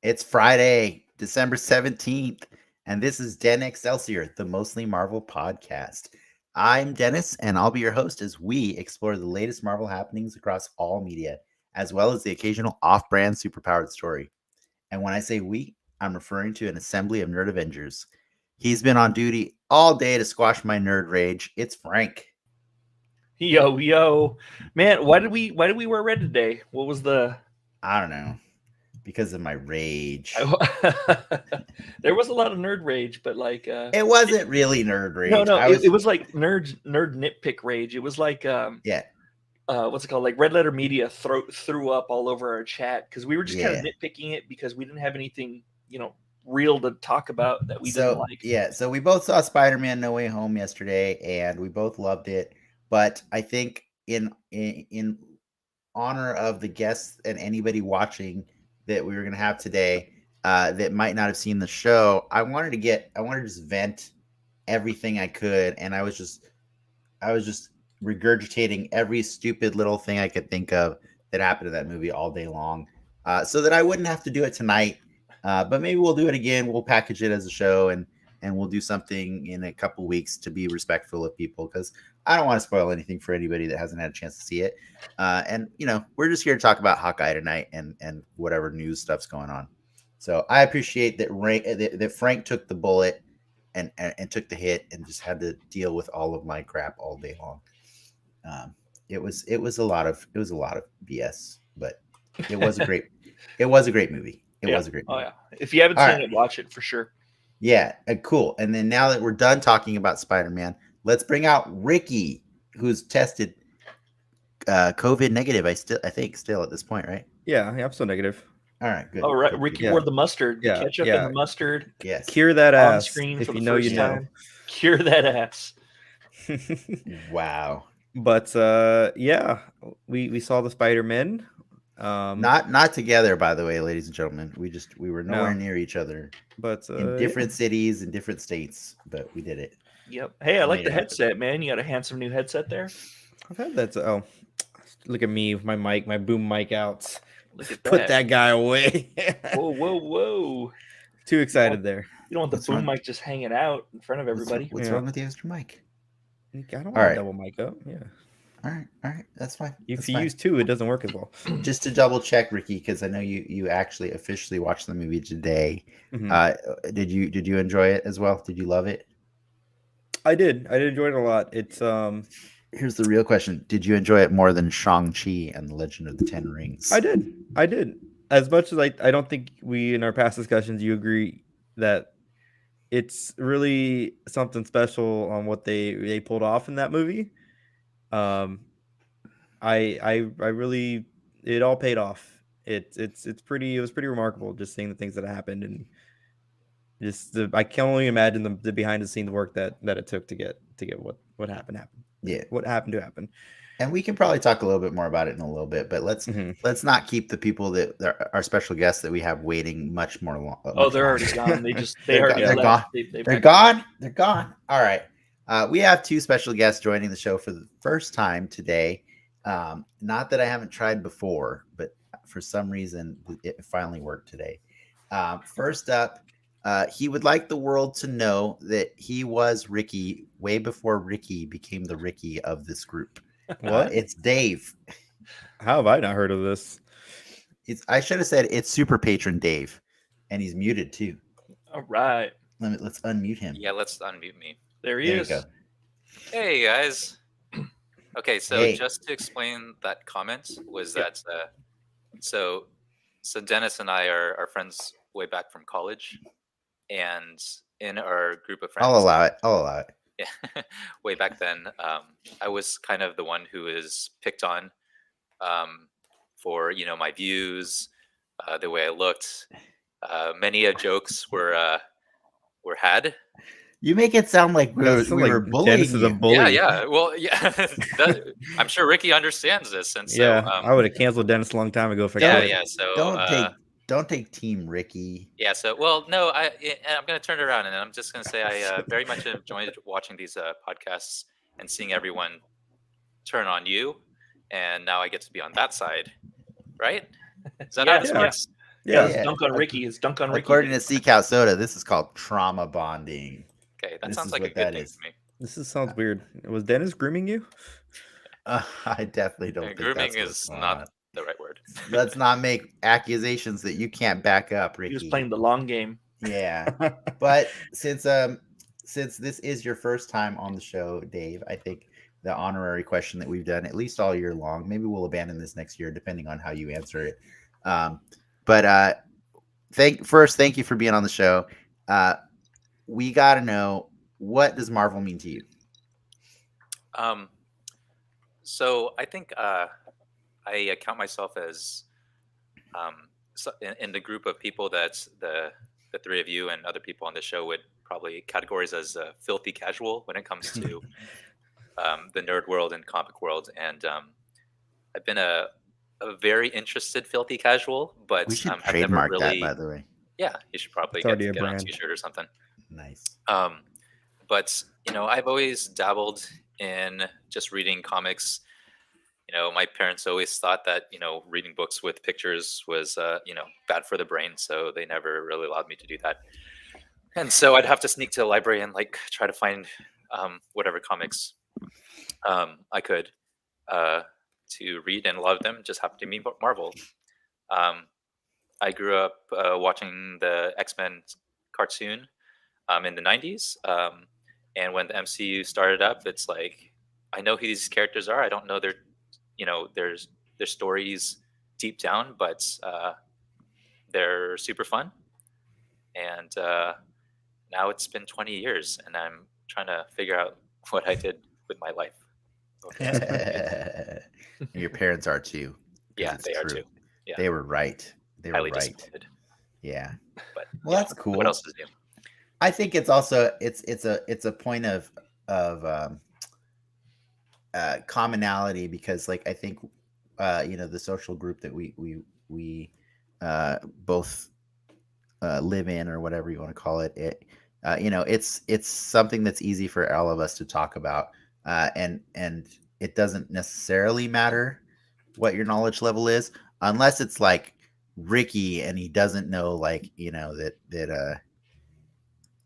It's Friday, December 17th, and this is Den Excelsior, the Mostly Marvel podcast. I'm Dennis, and I'll be your host as we explore the latest Marvel happenings across all media, as well as the occasional off-brand superpowered story. And when I say we, I'm referring to an assembly of Nerd Avengers. He's been on duty all day to squash my nerd rage. It's Frank. Yo, man! Why did we wear red today? What was the? I don't know. Because of my rage. There was a lot of nerd rage, but like it wasn't really nerd rage. No, it was like nerd nitpick rage. It was like what's it called? Like Red Letter Media threw up all over our chat because we were just kind of nitpicking it because we didn't have anything, real to talk about that we didn't like. Yeah, so we both saw Spider-Man No Way Home yesterday, and we both loved it. But I think in honor of the guests and anybody watching that we were going to have today that might not have seen the show, I wanted to just vent everything I could, and I was just regurgitating every stupid little thing I could think of that happened in that movie all day long, so that I wouldn't have to do it tonight. But maybe we'll do it again. We'll package it as a show, and we'll do something in a couple weeks to be respectful of people, because I don't want to spoil anything for anybody that hasn't had a chance to see it. And we're just here to talk about Hawkeye tonight and whatever news stuff's going on. So I appreciate that Frank took the bullet and took the hit and just had to deal with all of my crap all day long. It was a lot of BS, but it was a great movie. It was a great movie. Oh yeah. If you haven't seen it, watch it for sure. Yeah, cool. And then now that we're done talking about Spider-Man, let's bring out Ricky, who's tested COVID negative. I think still at this point, right? Yeah, I'm still negative. All right, good. All right, Ricky wore the mustard, the ketchup and the mustard. Yes. Cure that ass. Screen if for you the know, first you time. know. Cure that ass. Wow. But we saw the Spider-Man. Not together, by the way, ladies and gentlemen. We were nowhere near each other, but in different cities and different states, but we did it. Yep. Hey, I like the headset, man. You got a handsome new headset there. I've had that. Oh, look at me with my mic, my boom mic out. Look at Put that guy away. Whoa. Too excited there. You don't want the boom mic just hanging out in front of everybody. What's wrong with the extra mic? I don't want to double mic up. Yeah. All right, that's fine. If you use two, it doesn't work as well. Just to double check, Ricky, because I know you actually officially watched the movie today. Mm-hmm. Did you enjoy it as well? Did you love it? I did enjoy it a lot. It's Here's the real question: did you enjoy it more than Shang-Chi and the Legend of the Ten Rings? I did. As much as I don't think we in our past discussions you agree that it's really something special on what they pulled off in that movie. I really, it all paid off. It was pretty remarkable just seeing the things that happened, and just I can only imagine the behind the scenes work that it took to get what happened. Yeah, what happened to happen. And we can probably talk a little bit more about it in a little bit, but let's not keep the people that our special guests that we have waiting much more long. They're already gone. They're gone. They're gone. They're gone. All right. We have two special guests joining the show for the first time today. Not that I haven't tried before, but for some reason it finally worked today. First up, he would like the world to know that he was Ricky way before Ricky became the Ricky of this group. What? It's Dave. How have I not heard of this? I should have said it's Super Patron Dave, and he's muted too. All right. Let's unmute him. Yeah, let's unmute me. There he is. You go. Hey guys. Okay, so Hey. just to explain that comment was that so Dennis and I are friends way back from college, and in our group of friends, I'll allow it. Yeah, way back then, I was kind of the one who is picked on for my views, the way I looked. Many jokes were were had. You make it sound like we were bullying Dennis is a you. bully. Yeah. Well, yeah. I'm sure Ricky understands this, and so I would have canceled Dennis a long time ago if I could. Yeah. So don't take Team Ricky. Yeah. So no. I'm going to turn it around, and I'm just going to say I very much enjoyed watching these podcasts and seeing everyone turn on you, and now I get to be on that side, right? Is that how this works? Yeah, it's dunk on Ricky. It's dunk on Ricky. According to Sea Cow Soda, this is called trauma bonding. Okay, that sounds like a good thing to me. This sounds weird. Was Dennis grooming you? I definitely don't think grooming is not the right word. Let's not make accusations that you can't back up, Ricky. He was playing the long game. Yeah. But since this is your first time on the show, Dave, I think the honorary question that we've done at least all year long, maybe we'll abandon this next year depending on how you answer it. But thank you for being on the show. We got to know, what does Marvel mean to you? So I think I count myself as in the group of people that's the three of you and other people on the show would probably categorize as filthy casual when it comes to the nerd world and comic world. And I've been a very interested filthy casual, but we should I've trademark never really, that, by the way. Yeah, you should probably get on a t-shirt or something. Nice. But I've always dabbled in just reading comics. My parents always thought that reading books with pictures was bad for the brain, so they never really allowed me to do that. And so I'd have to sneak to the library and try to find whatever comics I could to read, and a lot of them just happened to be Marvel. I grew up watching the X-Men cartoon in the 90s. And when the MCU started up, it's like, I know who these characters are. I don't know their stories deep down, but they're super fun. And now it's been 20 years, and I'm trying to figure out what I did with my life. Your parents are too. Yeah, they are too. Yeah. They were right. They were right. Disappointed. Yeah. But that's cool. What else is new? I think it's also it's a point of commonality, because I think the social group that we both live in, or whatever you want to call it, it's something that's easy for all of us to talk about, and it doesn't necessarily matter what your knowledge level is, unless it's like Ricky and he doesn't know that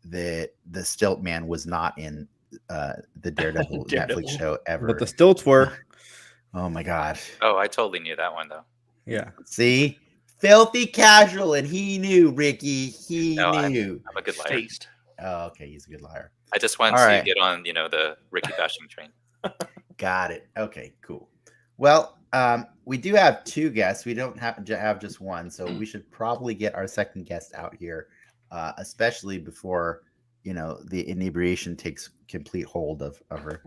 the Stilt Man was not in the Daredevil Netflix show ever. But the stilts were. Oh my god. Oh, I totally knew that one though. Yeah. See? Filthy casual, and he knew, Ricky. He knew. I'm a good liar. Oh, okay, he's a good liar. I just wanted to get on, the Ricky bashing train. Got it. Okay, cool. Well, we do have two guests. We don't happen to have just one, so we should probably get our second guest out here, especially before the inebriation takes complete hold of her.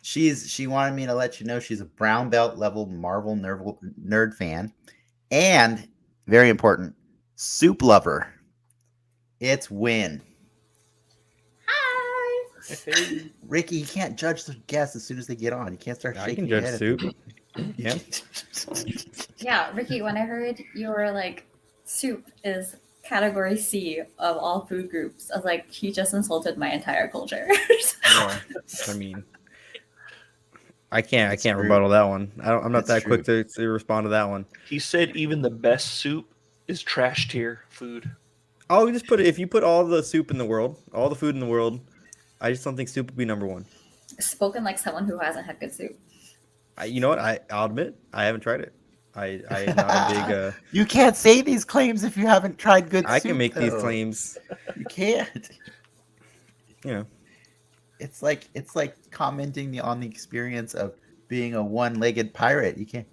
She wanted me to let you know she's a brown belt level Marvel nerd fan, and very important, soup lover. It's Win. Hi. Ricky, you can't judge the guests as soon as they get on. You can't start shaking your head. I can judge soup. Yeah. Yeah, Ricky, when I heard you were like, soup is category C of all food groups, I was like, he just insulted my entire culture. Yeah, I mean, I can't rebuttal that one. I'm not that quick to respond to that one. He said even the best soup is trash tier food. Oh, just if you put all the soup in the world, all the food in the world, I just don't think soup would be number one. Spoken like someone who hasn't had good soup. You know what? I'll admit I haven't tried it. I'm not a big. You can't say these claims if you haven't tried good soup. I can make these claims. You can't. Yeah. It's like commenting on the experience of being a one-legged pirate. You can't,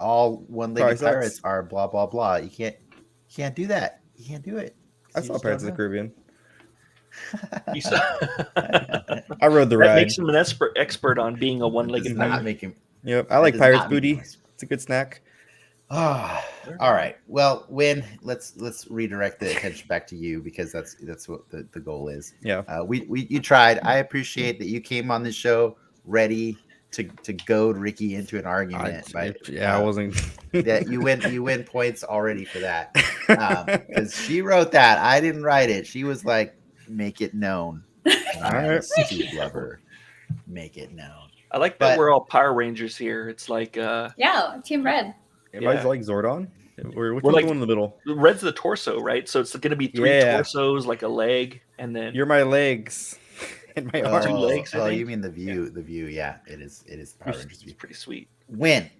all one-legged pirates are blah blah blah. You can't do that. You can't do it. I saw Pirates of the Caribbean. You saw... I rode the ride. That makes him an expert on being a one-legged pirate. Yep, I like Pirate's Booty. It's a good snack. All right. Well, let's redirect the attention back to you, because that's what the goal is. Yeah. You tried. I appreciate that you came on the show ready to goad Ricky into an argument. I wasn't. That you win points already for that, because she wrote that. I didn't write it. She was like, "Make it known." I'm a soup lover. Make it known. I like that we're all Power Rangers here. It's like yeah, Team Red. Everybody's like Zordon. We're like going in the middle. Red's the torso, right? So it's going to be 3 torsos, like a leg, and then you're my legs and my arms. 2 legs. Oh, you mean the view? The view, yeah. It is Power Rangers view. It's pretty sweet. Win.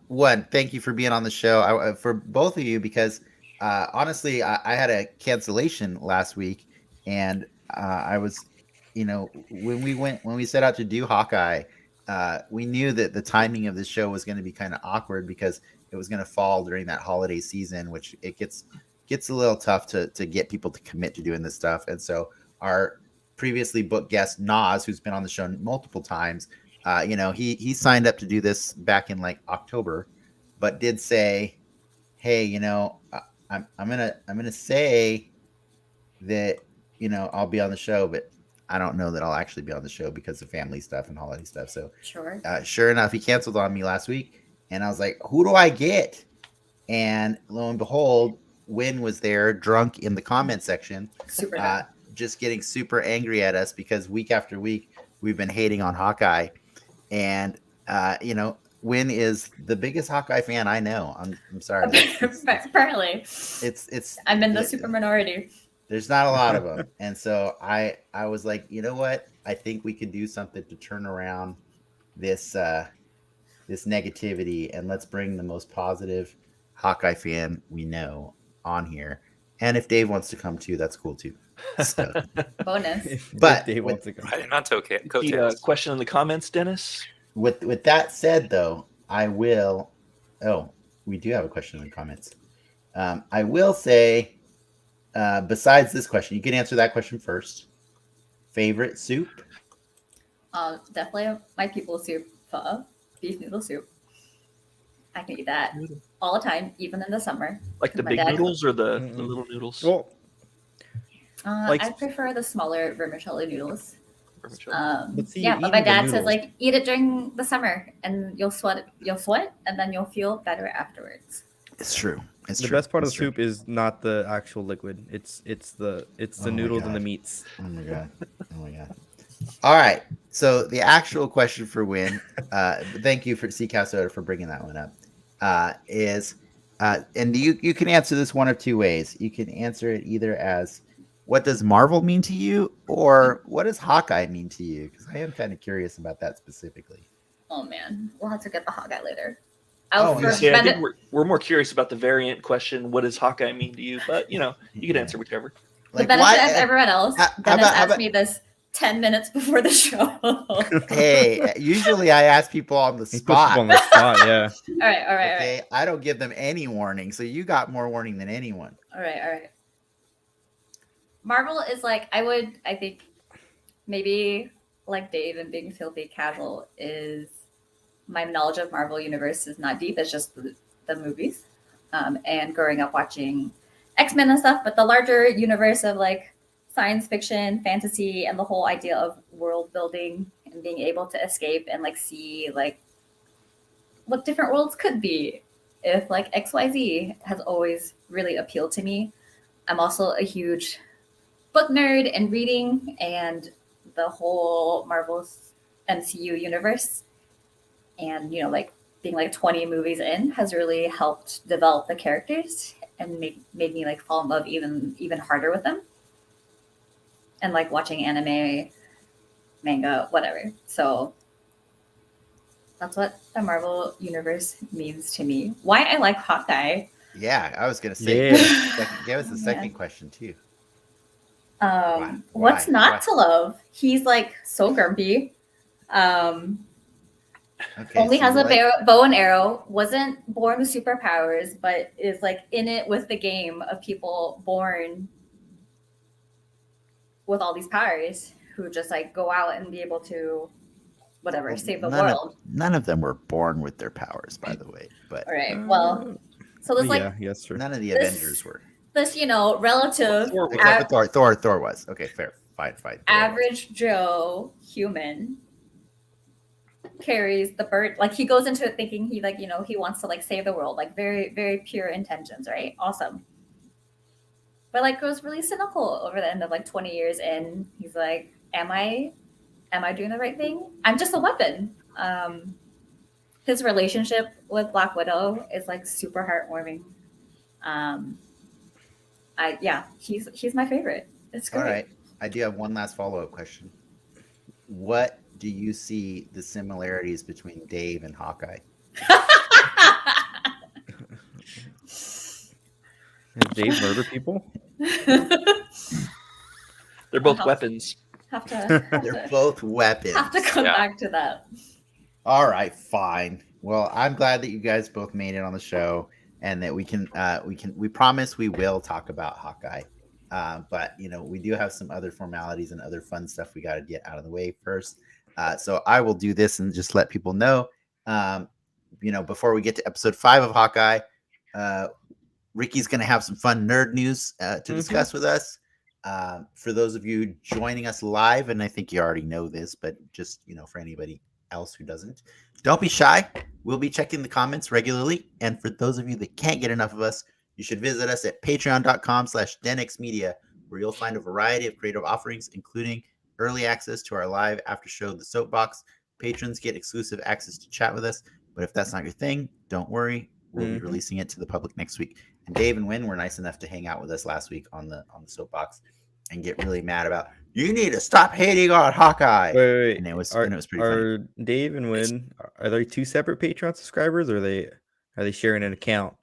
One, thank you for being on the show. For both of you, because honestly, I had a cancellation last week, and I was, when we set out to do Hawkeye, we knew that the timing of this show was going to be kind of awkward, because it was going to fall during that holiday season, which it gets a little tough to get people to commit to doing this stuff. And so our previously booked guest Nas, who's been on the show multiple times, he signed up to do this back in like October, but did say, "Hey, I'm gonna say that I'll be on the show, but I don't know that I'll actually be on the show because of family stuff and holiday stuff." So sure enough, he canceled on me last week, and I was like, "Who do I get?" And lo and behold, Win was there, drunk in the comment section, just getting super angry at us because week after week we've been hating on Hawkeye. And Win is the biggest Hawkeye fan I know. I'm sorry. Apparently, it's I'm in the super minority. There's not a lot of them, and so I was like, you know what? I think we can do something to turn around this negativity, and let's bring the most positive Hawkeye fan we know on here. And if Dave wants to come too, that's cool too. So, bonus. But Dave wants to come. Not okay. Question in the comments, Dennis. With that said, though, I will. Oh, we do have a question in the comments. I will say, besides this question, you can answer that question first. Favorite soup? Definitely my people soup, pho, beef noodle soup. I can eat that all the time, even in the summer. Like the big noodles or the little noodles? Well, I prefer the smaller vermicelli noodles. But my dad says like eat it during the summer and you'll sweat, and then you'll feel better afterwards. It's true. The best part of the soup is not the actual liquid. It's the noodles and the meats. Oh my god. All right. So the actual question for Win, thank you for CCAS Soda for bringing that one up. Is and you can answer this one of two ways. You can answer it either as, what does Marvel mean to you, or what does Hawkeye mean to you? Because I am kind of curious about that specifically. Oh man, we'll have to get the Hawkeye later. I think we're more curious about the variant question. What does Hawkeye mean to you? But you can answer whichever. The benefit of everyone else. Dennis asked me this 10 minutes before the show. Hey, usually I ask people on the spot. On the spot, yeah. All right. Okay, I don't give them any warning, so you got more warning than anyone. All right. Marvel is like, I think maybe like Dave and being filthy casual is, my knowledge of Marvel Universe is not deep. It's just the movies, and growing up watching X-Men and stuff. But the larger universe of like science fiction, fantasy, and the whole idea of world building and being able to escape and like see like what different worlds could be if like XYZ has always really appealed to me. I'm also a huge book nerd and reading and the whole Marvel's MCU universe. And, like being like 20 movies in has really helped develop the characters and made me like fall in love even harder with them. And like watching anime, manga, whatever. So that's what the Marvel universe means to me. Why I like Hawkeye. Yeah, I was going to say, give us the second question too. What's not to love? He's like so grumpy. Only has a bow and arrow, wasn't born with superpowers, but is like in it with the game of people born with all these powers who just like go out and be able to whatever, save the world. None of them were born with their powers, by the way. But all right, well, so there's like yes, sure. None of the Avengers were. This, relative. Except for Thor. Thor was. Okay, fair. Fine. Average Joe human carries the bird. Like, he goes into it thinking he he wants to like save the world, like very, very pure intentions, right? Awesome. But like goes really cynical over the end of like 20 years in. He's like, am I doing the right thing? I'm just a weapon. His relationship with Black Widow is like super heartwarming. He's my favorite. It's great. All right. I do have one last follow-up question. What do you see the similarities between Dave and Hawkeye? Does Dave murder people? They're both weapons. They're both weapons. Have to come back to that. All right, fine. Well, I'm glad that you guys both made it on the show, and that we promise we will talk about Hawkeye. But we do have some other formalities and other fun stuff we got to get out of the way first. So I will do this and just let people know. Before we get to episode 5 of Hawkeye, Ricky's going to have some fun nerd news to discuss with us. For those of you joining us live, and I think you already know this, but just for anybody else who doesn't, don't be shy. We'll be checking the comments regularly, and for those of you that can't get enough of us, you should visit us at patreon.com/denxmedia, where you'll find a variety of creative offerings, including early access to our live after show, The Soapbox. Patrons get exclusive access to chat with us, but if that's not your thing, don't worry. We'll be releasing it to the public next week. And Dave and Wynn were nice enough to hang out with us last week on the Soapbox and get really mad about, you need to stop hating on Hawkeye. Wait. And it was pretty funny. Are Dave and Wynn, are they 2 separate Patreon subscribers, or are they sharing an account?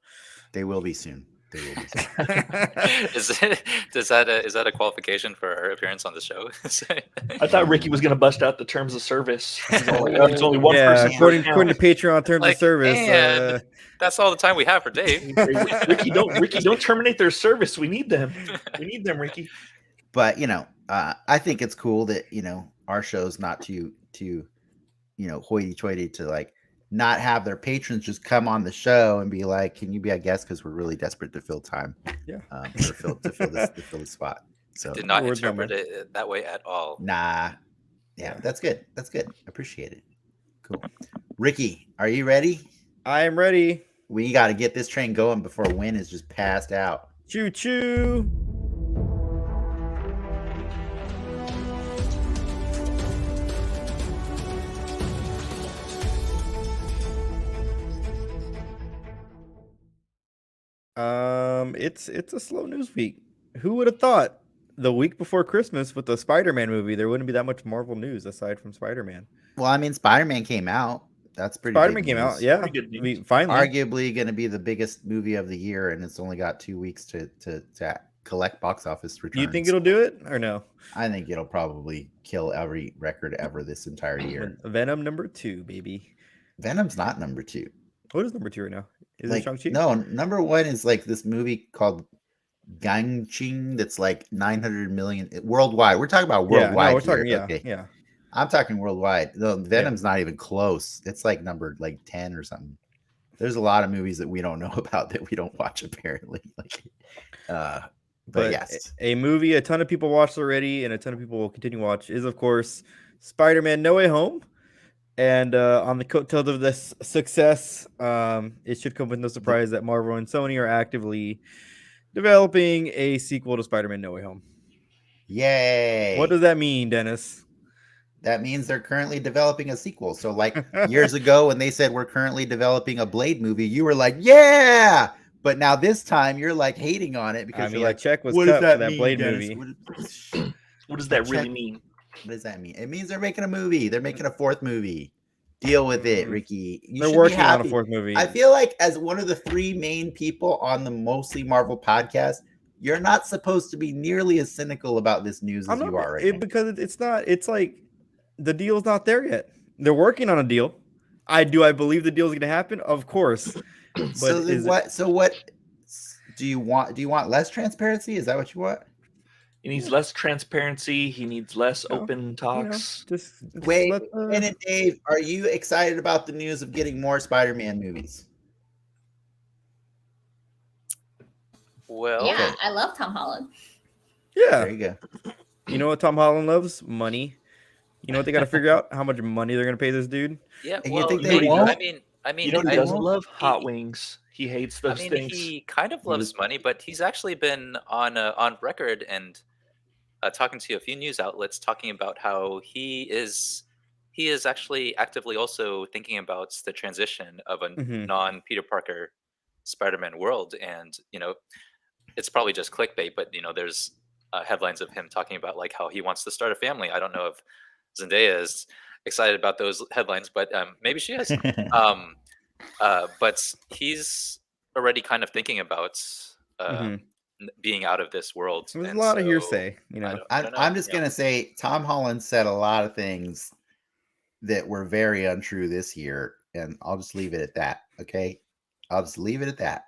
They will be soon. Is that a qualification for our appearance on the show? I thought Ricky was going to bust out the terms of service. It's only one person. According to Patreon terms of service. That's all the time we have for Dave. Ricky, don't terminate their service. We need them. Ricky. But I think it's cool that our show's not too hoity-toity to like not have their patrons just come on the show and be like, can you be a guest, because we're really desperate to fill time. To fill this spot. So did not interpret it that way at all. Nah. Yeah, that's good. Appreciate it. Cool. Ricky, are you ready? I am ready. We got to get this train going before Wynn is just passed out. Choo choo. It's a slow news week. Who would have thought the week before Christmas with the Spider-Man movie there wouldn't be that much Marvel news aside from Spider-Man? Well, I mean, Spider-Man came out. That's pretty. Spider-Man came out, yeah. Finally, arguably going to be the biggest movie of the year, and it's only got 2 weeks to collect box office returns. Do you think it'll do it or no? I think it'll probably kill every record ever this entire year. Venom number 2, baby. Venom's not number 2. What is number 2 right now? Is it Shang-Chi? No, number 1 is like this movie called Gangching that's like 900 million worldwide. We're talking about worldwide. Yeah. I'm talking worldwide. No, Venom's not even close. It's like numbered like 10 or something. There's a lot of movies that we don't know about that we don't watch apparently. But yes, a movie a ton of people watched already and a ton of people will continue to watch is of course Spider-Man No Way Home. And on the coattails of this success, it should come with no surprise that Marvel and Sony are actively developing a sequel to Spider-Man No Way Home. Yay! What does that mean, Dennis? That means they're currently developing a sequel. So like years ago when they said we're currently developing a Blade movie, you were like, yeah! But now this time you're like hating on it because you're like, check was cut for that Blade movie. What does that really mean? What does that mean? It means they're making a movie. They're making a 4th movie. Deal with it, Ricky. They're working on a 4th movie. I feel like as one of the 3 main people on the Mostly Marvel podcast, you're not supposed to be nearly as cynical about this news as you are right now. Because it's not. It's like the deal's not there yet. They're working on a deal. I believe the deal's going to happen? Of course. But what do you want? Do you want less transparency? Is that what you want? He needs less transparency. He needs less open talks. Just wait. And Dave, are you excited about the news of getting more Spider-Man movies? Well, yeah, I love Tom Holland. Yeah. There you go. You know what Tom Holland loves? Money. You know what they got to figure out? How much money they're going to pay this dude? Yeah, And well, you think they won't? I mean, You know, he I doesn't won't- love hot wings. He hates those things. He kind of loves money, but he's actually been on record and talking to a few news outlets talking about how he is actually actively also thinking about the transition of a non Peter Parker Spider-Man world, and it's probably just clickbait, but there's headlines of him talking about like how he wants to start a family. I don't know if Zendaya is excited about those headlines, but maybe she is. But he's already kind of thinking about being out of this world. There's a lot of hearsay, I'm just gonna say Tom Holland said a lot of things that were very untrue this year, and I'll just leave it at that. Okay, I'll just leave it at that.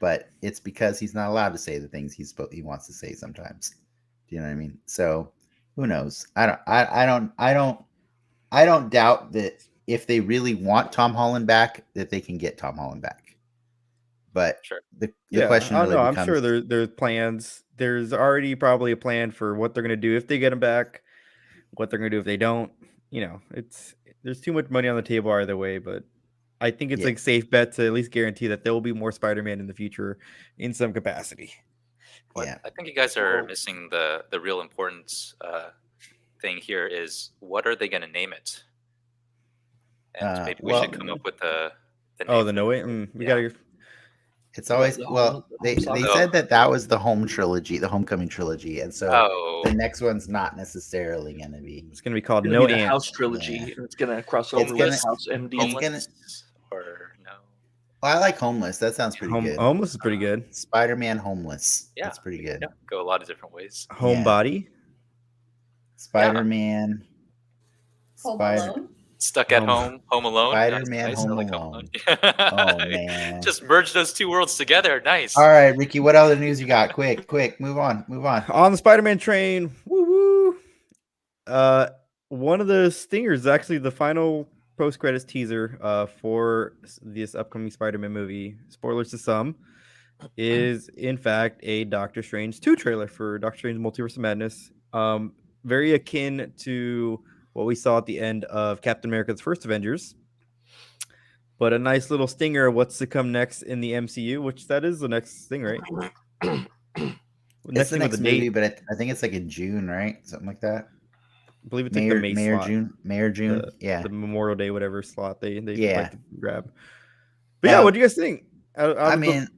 But it's because he's not allowed to say the things he wants to say sometimes. Do you know what I mean? So who knows? I don't doubt that if they really want Tom Holland back, that they can get Tom Holland back. But the question really becomes, I'm sure there's plans. There's already probably a plan for what they're going to do if they get him back, what they're going to do if they don't. There's too much money on the table either way, but I think it's like safe bet to at least guarantee that there will be more Spider-Man in the future in some capacity. I think you guys are missing the real important thing here is what are they going to name it? And maybe we should come up with the name. The No Way. We gotta. It's always they said that was the home trilogy, the Homecoming trilogy, and so the next one's not necessarily going to be. It's going to be called No Ant House trilogy. Yeah. It's going to cross over with House MD. Or no? Well, I like Homeless. That sounds pretty good. Homeless is pretty good. Spider-Man Homeless. Yeah, that's pretty good. Go a lot of different ways. Homebody. Spider-Man. Home Alone. Stuck at home, Home Alone. Spider-Man Home Alone. Oh man! Just merge those two worlds together. Nice. All right, Ricky. What other news you got? Quick, move on. On the Spider-Man train. Woo woo. One of the stingers, actually, the final post-credits teaser for this upcoming Spider-Man movie. Spoilers to some, is in fact a Doctor Strange 2 trailer for Doctor Strange Multiverse of Madness. Very akin to what we saw at the end of Captain America's First Avengers, but a nice little stinger of what's to come next in the MCU, which that is the next thing, right? It's the next movie, but I think it's like in June, right? Something like that. I believe it's like the May slot. June. The Memorial Day, whatever slot they like to grab. But what do you guys think? I mean,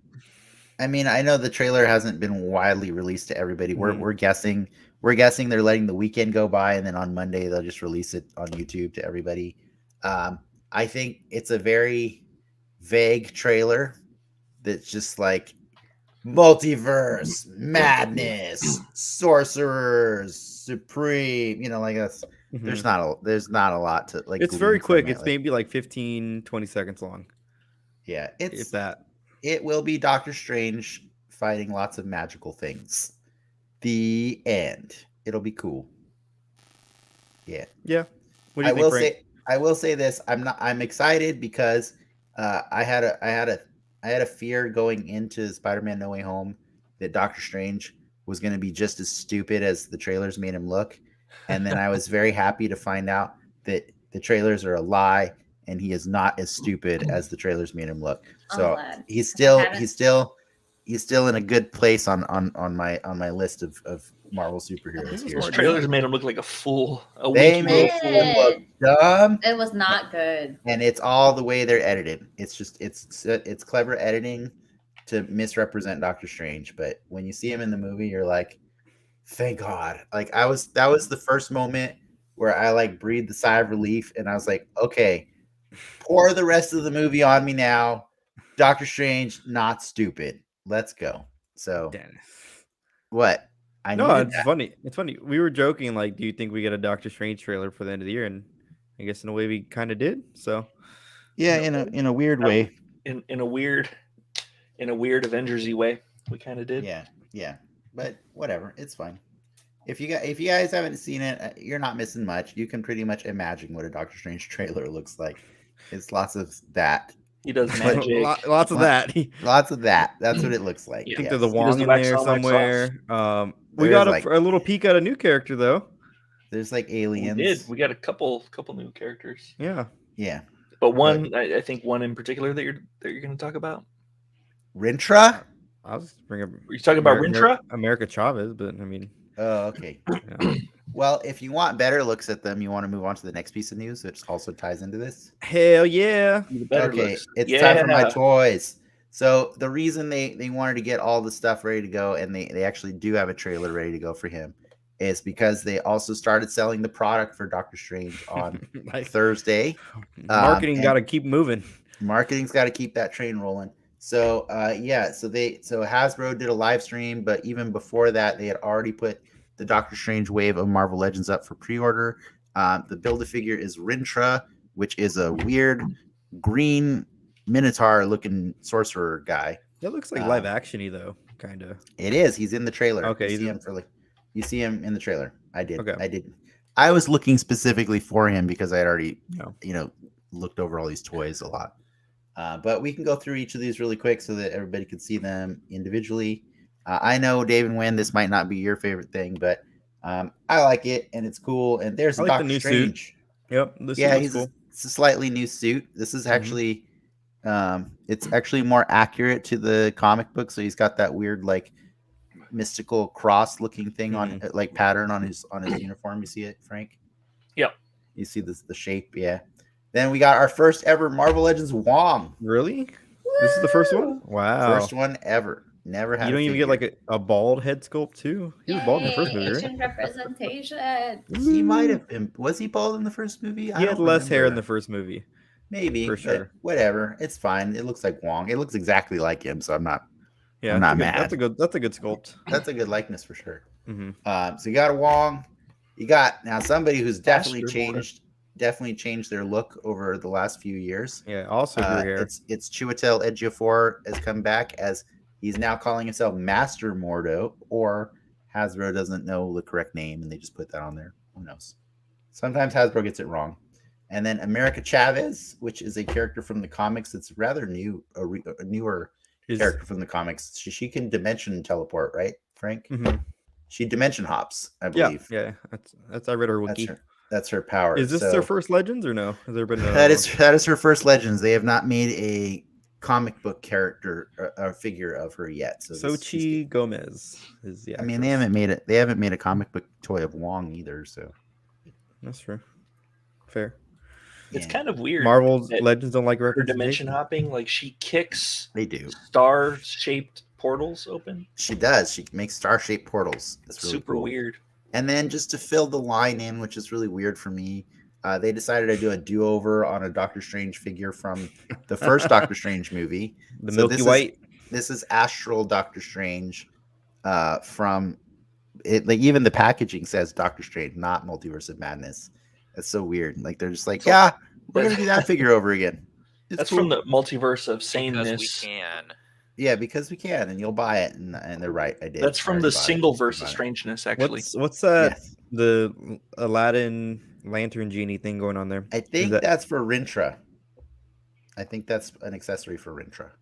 I know the trailer hasn't been widely released to everybody. We're guessing. We're guessing they're letting the weekend go by, and then on Monday they'll just release it on YouTube to everybody. I think it's a very vague trailer that's just like multiverse, madness, sorcerers, supreme. Like that's there's not a lot to like. It's very quick. It's maybe like 15-20 seconds long. Yeah, if that. It will be Doctor Strange fighting lots of magical things. The end. It'll be cool. Yeah. What do you think, Frank? I will say this. I'm excited because I had a fear going into Spider-Man No Way Home that Doctor Strange was going to be just as stupid as the trailers made him look, and then I was very happy to find out that the trailers are a lie and he is not as stupid as the trailers made him look. So he's still in a good place on my list of Marvel superheroes here. Those trailers made him look like a fool. They made him look dumb. It was not good. And it's all the way they're edited. It's just it's clever editing to misrepresent Doctor Strange. But when you see him in the movie, you're like, thank God. Like that was the first moment where I like breathed a sigh of relief, and I was like, okay, pour the rest of the movie on me now. Doctor Strange, not stupid. Let's go. So, what? It's funny. It's funny. We were joking, like, do you think we get a Doctor Strange trailer for the end of the year? And I guess in a way we kind of did. So, yeah, in a weird way. In a weird Avengers-y way, we kind of did. Yeah. but whatever, it's fine. If you guys haven't seen it, you're not missing much. You can pretty much imagine what a Doctor Strange trailer looks like. It's lots of that. He does magic. Lots of that. Lots of that. That's what it looks like. Yeah. I think yes. there's a Wong in wax there on, wax somewhere. We There's got like- a little peek at a new character though. There's like aliens. We did. We got a couple new characters. Yeah. Yeah. But one, I think one in particular that you're going to talk about. Rintra? I'll just bring up. Are you talking about Rintra? America Chavez, but I mean. Oh, okay. Yeah. Well, if you want better looks at them, you want to move on to the next piece of news, which also ties into this. Hell yeah! Okay, it's time for my toys. So the reason they wanted to get all the stuff ready to go, and they actually do have a trailer ready to go for him, is because they also started selling the product for Doctor Strange on Thursday. Marketing got to keep moving. Marketing's got to keep that train rolling. So so Hasbro did a live stream, but even before that, they had already put the Doctor Strange wave of Marvel Legends up for pre-order. The Build-A-Figure is Rintra, which is a weird green Minotaur-looking sorcerer guy. That looks like live action-y though, kind of. It is. He's in the trailer. Okay, you see him in the trailer. I did. Okay. I did. I was looking specifically for him because I had already, looked over all these toys a lot. But we can go through each of these really quick so that everybody can see them individually. I know, Dave and Wynn, this might not be your favorite thing, but I like it, and it's cool. And there's I like Doctor the new Strange. suit. Yep. This cool. It's a slightly new suit. This is actually, it's actually more accurate to the comic book. So he's got that weird, like, mystical cross-looking thing on, like, pattern on his uniform. You see it, Frank? Yep. You see the shape, yeah. Then we got our first ever Marvel Legends Wong. Really? This is the first one? Wow. First one ever. Never had. You don't even get like a bald head sculpt too. He was bald in the first movie, right? Asian representation. He might have been. Was he bald in the first movie? He had less hair in the first movie. Maybe, for sure. Whatever. It's fine. It looks like Wong. It looks exactly like him, so I'm not. Yeah, I'm not mad. That's a good sculpt. That's a good likeness for sure. Mm-hmm. So you got a Wong. You got now somebody who's definitely changed their look over the last few years. Yeah, also gray hair. It's Chiwetel Ejiofor has come back as he's now calling himself Master Mordo, or Hasbro doesn't know the correct name and they just put that on there. Who knows? Sometimes Hasbro gets it wrong. And then America Chavez, which is a character from the comics that's rather new, a newer character from the comics. She can dimension teleport, right, Frank? Mm-hmm. She dimension hops, I believe. Yeah. That's I read her wiki. That's her power. Is this their first Legends or no? Has there been that is her first Legends. They have not made a comic book character or figure of her yet. So Xochitl Gomez is the actress. I mean, they haven't made a comic book toy of Wong either. So that's true. Fair. It's kind of weird. Marvel's Legends don't like her representation. dimension hopping. Like she kicks. They do star-shaped portals open. She does. She makes star-shaped portals. It's really super weird. And then just to fill the line in, which is really weird for me, they decided to do a do-over on a Doctor Strange figure from the first Doctor Strange movie. The Milky White. This is Astral Doctor Strange from it. Like even the packaging says Doctor Strange, not Multiverse of Madness. That's so weird. Like they're just like, yeah, we're gonna do that figure over again. That's cool. From the Multiverse of Sameness. Because we can. Yeah, because we can, and you'll buy it, and they're right. I did. That's from the single verse of Strangeness, actually. What's that? Yes. The Aladdin lantern genie thing going on there? I think that's for Rintra. I think that's an accessory for Rintra.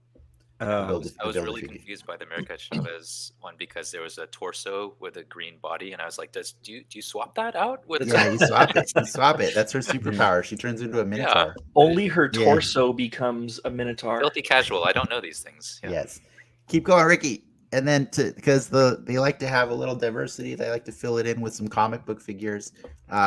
I was really confused by the America Chavez one because there was a torso with a green body, and I was like, "Do you swap that out with?" Yeah, you swap it. You swap it. That's her superpower. She turns into a Minotaur. Yeah. Only her torso becomes a Minotaur. Filthy casual. I don't know these things. Yeah. Yes. Keep going, Ricky. And then because they like to have a little diversity, they like to fill it in with some comic book figures.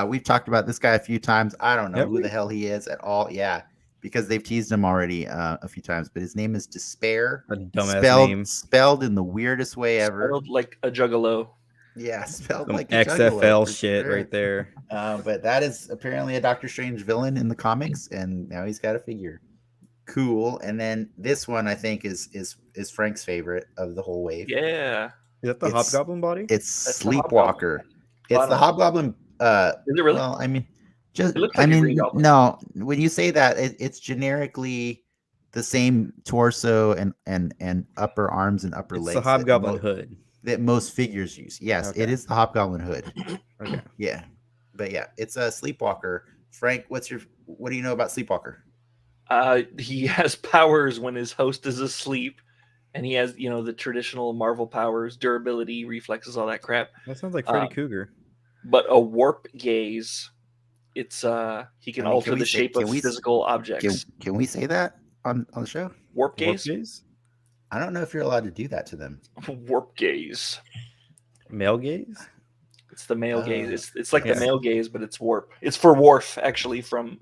We've talked about this guy a few times. I don't know who the hell he is at all. Yeah. Because they've teased him already a few times, but his name is Despair. A dumbass name. Spelled in the weirdest way ever. Spelled like a juggalo. Yeah, spelled some like a XFL juggalo, shit right there. But that is apparently a Doctor Strange villain in the comics, and now he's got a figure. Cool. And then this one I think is Frank's favorite of the whole wave. Yeah. Is that the Hobgoblin body? It's Sleepwalker. It's the Hobgoblin. Is it really? Well, I mean. It looks like no. When you say that, it's generically the same torso and upper arms and upper It's legs. the Hobgoblin hood that most figures use. Yes, Okay. it is the Hobgoblin hood. Okay. Yeah, but yeah, it's a Sleepwalker. Frank, what do you know about Sleepwalker? He has powers when his host is asleep, and he has the traditional Marvel powers, durability, reflexes, all that crap. That sounds like Freddy Cougar. But a warp gaze. It's he can alter the shape of physical objects. Can we say that on the show? Warp gaze? I don't know if you're allowed to do that to them. Warp gaze. Male gaze? It's the male gaze. It's like the male gaze, but it's warp. It's for Worf, actually, from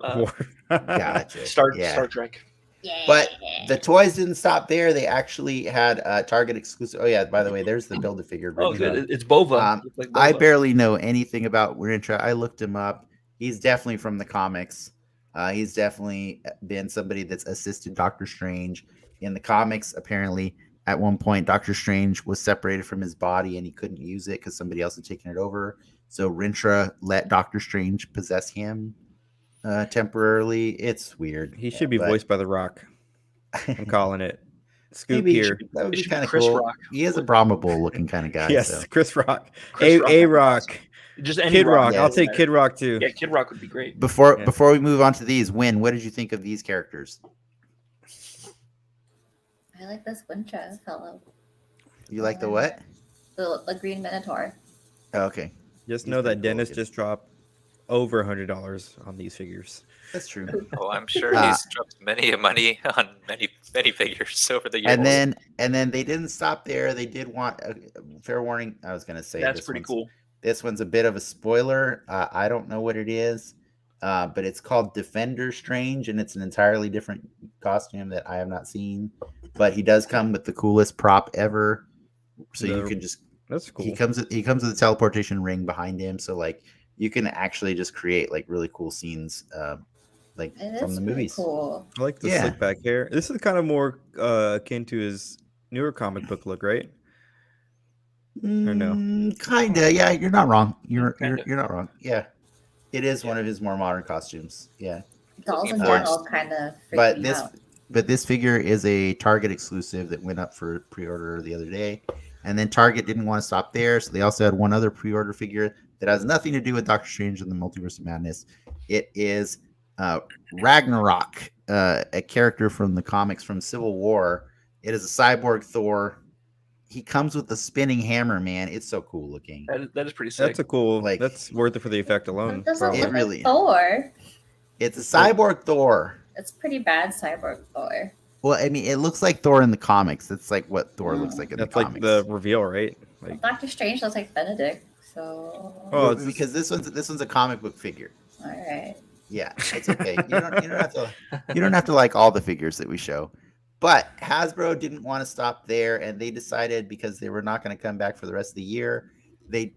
gotcha. Star Trek. Yeah. But the toys didn't stop there. They actually had Target exclusive. Oh yeah, by the way, there's the Build-A-Figure. Oh, good. It's Bova. Like Bova. I barely know anything about Winter. I looked him up. He's definitely from the comics. He's definitely been somebody that's assisted Doctor Strange in the comics. Apparently, at one point, Doctor Strange was separated from his body and he couldn't use it because somebody else had taken it over. So Rintrah let Doctor Strange possess him temporarily. It's weird. He should be voiced by The Rock. I'm calling it. Scoop here. That would be kind of cool. Rock. He is a Brahma Bull looking kind of guy. Yes, so. Chris Rock. A-Rock. Just any Kid Rock. I'll take Kid Rock too. Yeah, Kid Rock would be great. Before we move on to these, Win, what did you think of these characters? I like this Wintra fellow. You like the what? The Green Minotaur. Oh, okay. Just know that Dennis just dropped over $100 on these figures. That's true. Oh, I'm sure he's dropped many money on many figures over the years. And then they didn't stop there. They did want a fair warning. I was gonna say that's pretty cool. This one's a bit of a spoiler. I don't know what it is, but it's called Defender Strange, and it's an entirely different costume that I have not seen. But he does come with the coolest prop ever. So you can just that's cool. He comes with a teleportation ring behind him, so like you can actually just create like really cool scenes, like from the movies. Cool. I like the slick back hair. This is kind of more akin to his newer comic book look, right? Or no? Kinda, yeah. You're not wrong. You're not wrong. Yeah, it is one of his more modern costumes. Yeah, dolls in general kind of. But this figure is a Target exclusive that went up for pre-order the other day, and then Target didn't want to stop there, so they also had one other pre-order figure that has nothing to do with Doctor Strange and the Multiverse of Madness. It is Ragnarok, a character from the comics from Civil War. It is a cyborg Thor. He comes with a spinning hammer, man. It's so cool looking. That is pretty sick. That's a cool. Like that's worth it for the effect alone. It really. Thor. It's a cyborg Thor. It's pretty bad cyborg Thor. Well, I mean, it looks like Thor in the comics. That's like what Thor looks like in the comics. That's like the reveal, right? Like Doctor Strange looks like Benedict. So. Oh, it's because this one's a comic book figure. All right. Yeah, it's okay. You don't have to like all the figures that we show. But Hasbro didn't want to stop there, and they decided because they were not going to come back for the rest of the year, they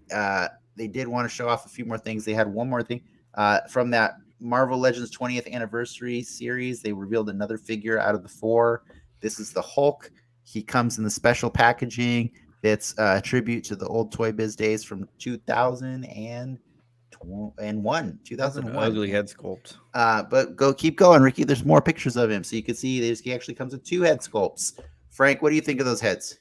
did want to show off a few more things. They had one more thing from that Marvel Legends 20th anniversary series. They revealed another figure out of the 4. This is the Hulk. He comes in the special packaging. It's a tribute to the old Toy Biz days from 2001. 2001. Ugly head sculpt. But keep going, Ricky. There's more pictures of him, so you can see he actually comes with 2 head sculpts. Frank, what do you think of those heads?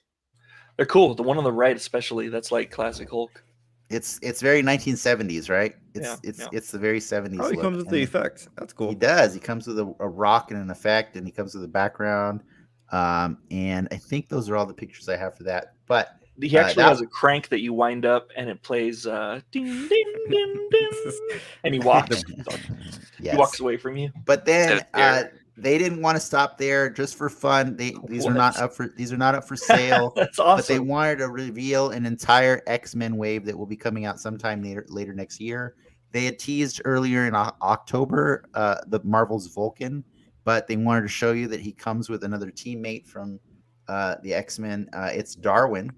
They're cool. The one on the right, especially, that's like classic Hulk. It's very 1970s, right? It's the very 70s. Oh, he comes with the effect. That's cool. He does. He comes with a rock and an effect, and he comes with a background. And I think those are all the pictures I have for that. But he actually has a crank that you wind up, and it plays ding ding ding ding, and he walks. Yes. He walks away from you. But then they didn't want to stop there just for fun. These are not up for sale. That's awesome. But they wanted to reveal an entire X-Men wave that will be coming out sometime later next year. They had teased earlier in October the Marvel's Vulcan, but they wanted to show you that he comes with another teammate from the X-Men. It's Darwin.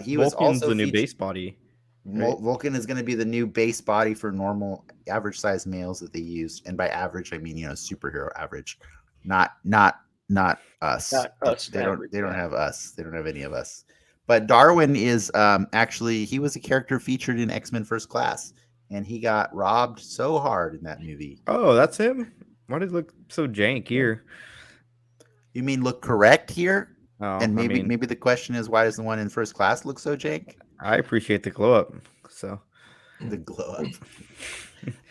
He was also the new base body. Right? Vulcan is going to be the new base body for normal average size males that they used, and by average I mean superhero average, not us. Not us. They don't have us. They don't have any of us. But Darwin is actually he was a character featured in X-Men First Class, and he got robbed so hard in that movie. Oh, that's him. Why does it look so jank here? You mean look correct here? Oh, And maybe I mean, maybe the question is, why does the one in first class look so jank? I appreciate the glow up. So The glow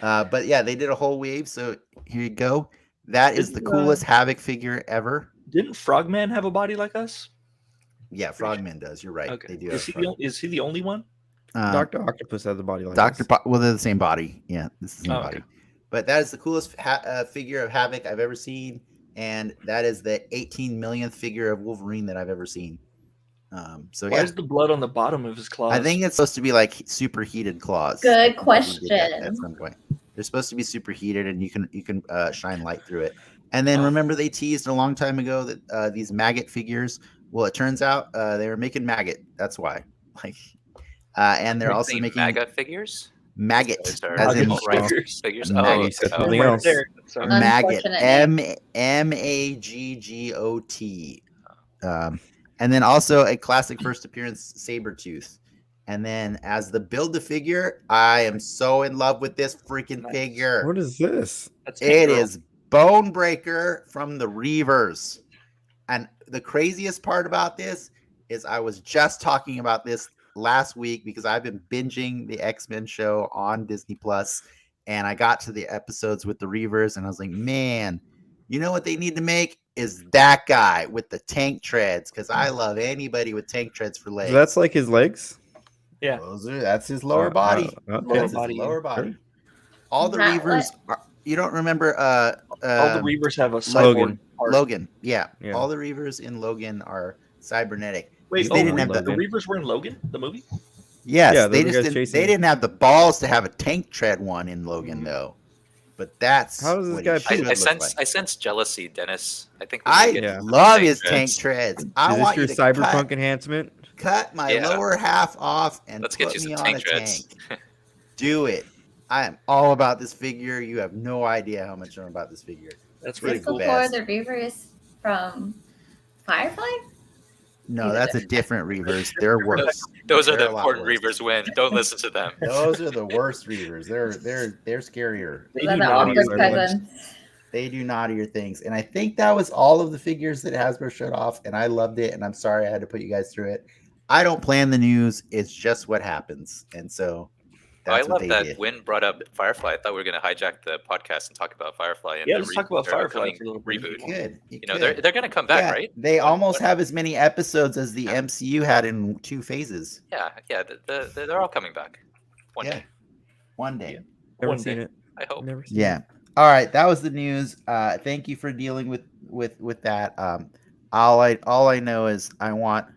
up. But yeah, they did a whole wave. So here you go. That is the coolest Havoc figure ever. Didn't Frogman have a body like us? Yeah, Frogman does. You're right. Okay. They do. Is he the only one? Dr. Octopus has a body like Dr. this. Well, they're the same body. Yeah, this is the same body. Okay. But that is the coolest figure of Havoc I've ever seen, and that is the 18 millionth figure of Wolverine that I've ever seen. So why is the blood on the bottom of his claws? I think it's supposed to be like superheated claws. Good question. At some point, they're supposed to be superheated, and you can shine light through it. And then remember, they teased a long time ago that these maggot figures. Well, it turns out they were making maggot. That's why. Like, and they're also making MAGA figures. Maggot, as in figures. Oh, something else. Maggot. Maggot. And then also a classic first appearance Sabretooth. And then as the build a figure, I am so in love with this freaking figure. What is this? It is Bonebreaker from the Reavers. And the craziest part about this is I was just talking about this last week because I've been binging the X-Men show on Disney Plus, and I got to the episodes with the Reavers, and I was like, man, you know what they need to make is that guy with the tank treads, because I love anybody with tank treads for legs. So that's like his legs? Yeah. That's his lower body. Okay. Lower body. All the Reavers you don't remember all the Reavers have a cyborg Logan. Yeah. All the Reavers in Logan are cybernetic. Wait, they didn't have the Reavers were in Logan, the movie? Yes, they didn't have the balls to have a tank tread one in Logan though. But that's how does this guy I sense jealousy, Dennis. I think I love his tank treads. I want your cyberpunk enhancement. Cut my lower half off and let's get you some tank treads. Do it. I am all about this figure. You have no idea how much I'm about this figure. That's really cool. Before the Reavers from Firefly? No, that's a different Reavers. They're worse. Those are the important Reavers. Win. Don't listen to them. Those are the worst Reavers. They're scarier. They do naughtier things. And I think that was all of the figures that Hasbro showed off, and I loved it. And I'm sorry I had to put you guys through it. I don't plan the news. It's just what happens. And so that's I love that Win brought up Firefly. I thought we were going to hijack the podcast and talk about Firefly. And let's talk about Firefly for a little reboot. You know, they're going to come back, right? They almost have as many episodes as the MCU had in 2 phases. Yeah. They're all coming back. One day. One day. Never seen it. I hope. Yeah. All right, that was the news. Thank you for dealing with that. All I know is I want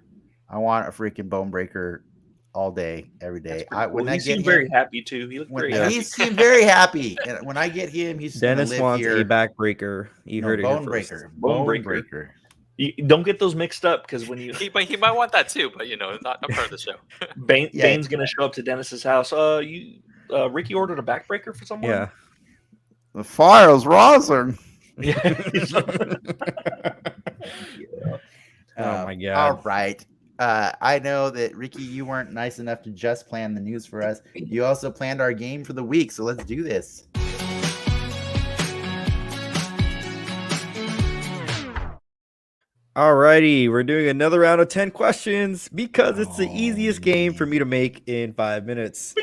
a freaking Bonebreaker all day, every day. He seemed very happy too. He looked very happy. He seemed very happy. And when I get him, he's Dennis live wants here. a backbreaker. You heard it Bonebreaker. Bonebreaker. You don't get those mixed up because when you he might want that too, but not part of the show. Bane's gonna show up to Dennis's house. Ricky ordered a backbreaker for someone. Yeah. The file's rosin. Yeah. Oh my god. All right. I know that Ricky, you weren't nice enough to just plan the news for us. You also planned our game for the week, so let's do this. Alrighty, we're doing another round of 10 questions because it's the easiest game for me to make in 5 minutes.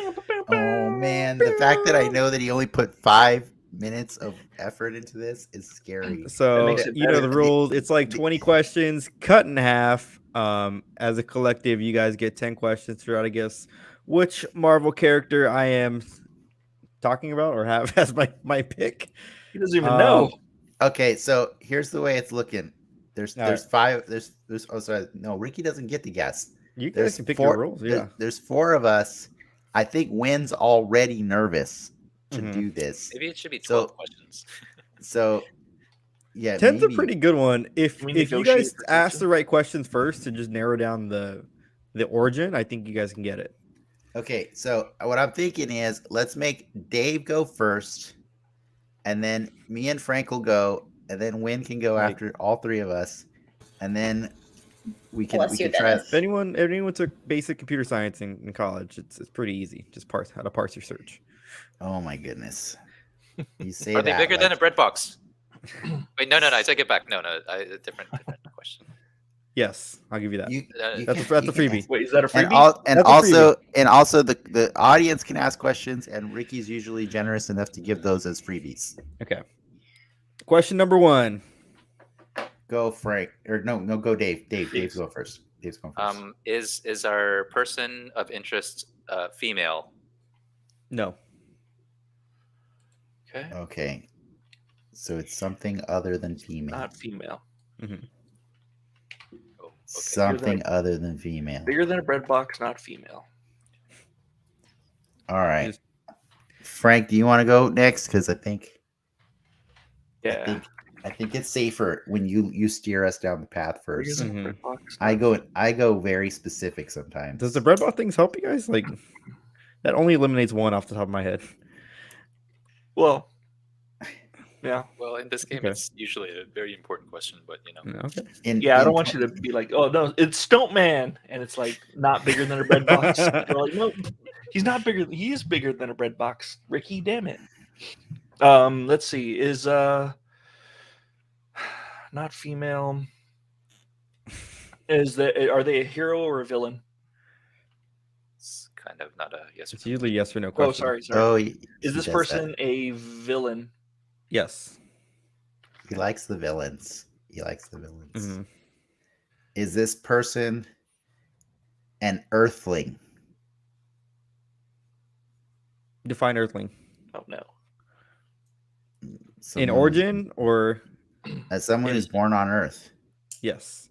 Oh man, the fact that I know that he only put 5 minutes of effort into this is scary. So you know the rules. It's like 20 questions cut in half. As a collective, you guys get 10 questions to try to guess which Marvel character I am talking about or have as my pick. He doesn't even know. Okay, so here's the way it's looking. There's 5. Oh, sorry. No, Ricky doesn't get to guess. You guys can pick your rules. Yeah. There's 4 of us. I think Wynn's already nervous to do this. Maybe it should be 12 questions. So, yeah, 10's a pretty good one. If you guys ask the right questions first to just narrow down the origin, I think you guys can get it. Okay, so what I'm thinking is let's make Dave go first, and then me and Frank will go, and then Wynn can go after all 3 of us, and then we can try. If anyone took basic computer science in college, it's pretty easy. Just how to parse your search. Oh my goodness! You say Are they bigger than a bread box? Wait, no. I take it back. No. A different question. Yes, I'll give you that. That's a can freebie. ask- Wait, is that a freebie? And also the audience can ask questions, and Ricky's usually generous enough to give those as freebies. Okay. Question number 1. Go Frank, or no, go Dave. Dave's go first. Dave's going first. Is our person of interest female? No. Okay. So it's something other than female. Not female. Mm-hmm. Oh, okay. Something other than female. Bigger than a bread box, not female. All right. Frank, do you want to go next? Because I think it's safer when you steer us down the path first. Bigger than a bread box, I go very specific sometimes. Does the bread box things help you guys? Like, that only eliminates one off the top of my head. Well, yeah. Well, in this game, it's usually a very important question, but Okay. I don't want you to be like, oh no, it's Stuntman, and it's like not bigger than a bread box. You're like, no, he's not bigger. He is bigger than a bread box. Ricky, damn it. Let's see. Is not female. Are they a hero or a villain? it's kind of not a yes. It's usually yes or no question. Oh, sorry. Oh, Is this person a villain? Yes. he likes the villains. Mm-hmm. Is this person an earthling? Define Earthling. Oh no. In origin or as someone who's born on Earth. yes.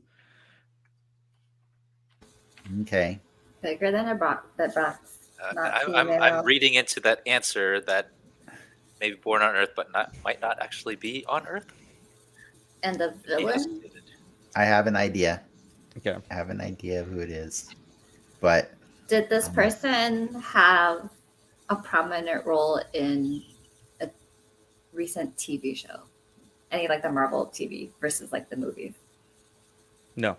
Okay. Bigger than a box. I'm reading into that answer that maybe born on Earth, but might not actually be on Earth. And the villain? I have an idea. Okay. I have an idea of who it is. But Did this person have a prominent role in a recent TV show? Any like the Marvel TV versus like the movies? No.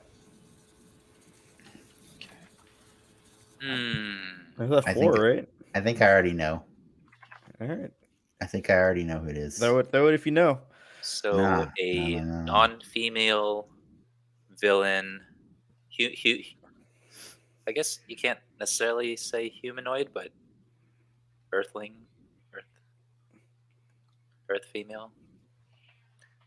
Hmm. That's 4, right? I think I already know. All right. I think I already know who it is. Throw it if you know. So No. non-female villain. I guess you can't necessarily say humanoid, but Earthling, Earth female.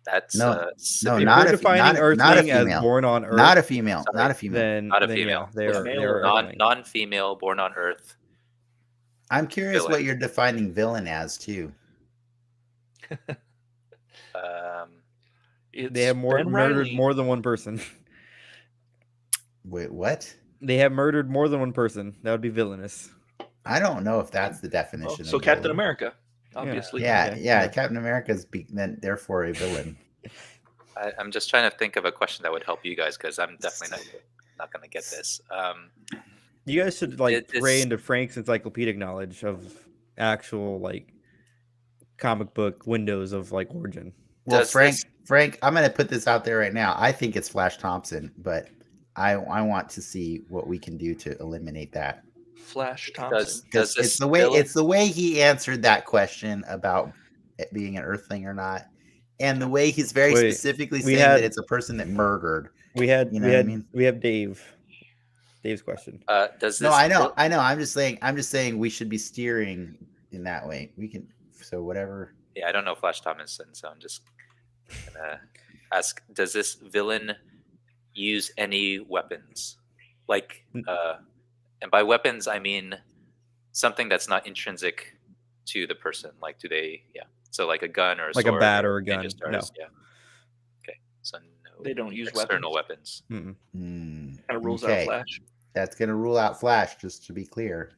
That's No, If not we're a defining not a Earthling female. as born on Earth. Not a female. Sorry. Not a female. Then Not a then, female. Yeah, they're Earthling. non-female, born on Earth. I'm curious Villain. what you're defining villain as too. They have murdered more than one person. Wait, what? They have murdered more than one person. That would be villainous. I don't know if that's the definition. So of Captain villain. America, obviously. Yeah, Okay, yeah. yeah. Captain America is then therefore a villain. I'm just trying to think of a question that would help you guys because I'm definitely not going to get this. You guys should It's- pray into Frank's encyclopedic knowledge of actual comic book windows of origin. Well, Does Frank, I'm going to put this out there right now. I think it's Flash Thompson, but I want to see what we can do to eliminate that. Flash Thompson. Does this It's the way he answered that question about it being an Earthling or not, and the way he's very specifically saying that it's a person that murdered. We have Dave's question. Does this? No, I know. I'm just saying we should be steering in that way. We can. So whatever. Yeah, I don't know Flash Thompson, so I'm just gonna ask: does this villain use any weapons? And by weapons, I mean something that's not intrinsic to the person. Like, do they? Yeah. So like a gun or a sword, a bat or a gun. ninja No. stars, Yeah. Okay. So no. They don't use external weapons. Kind of rules out Okay. Flash, That's gonna rule out Flash, just to be clear.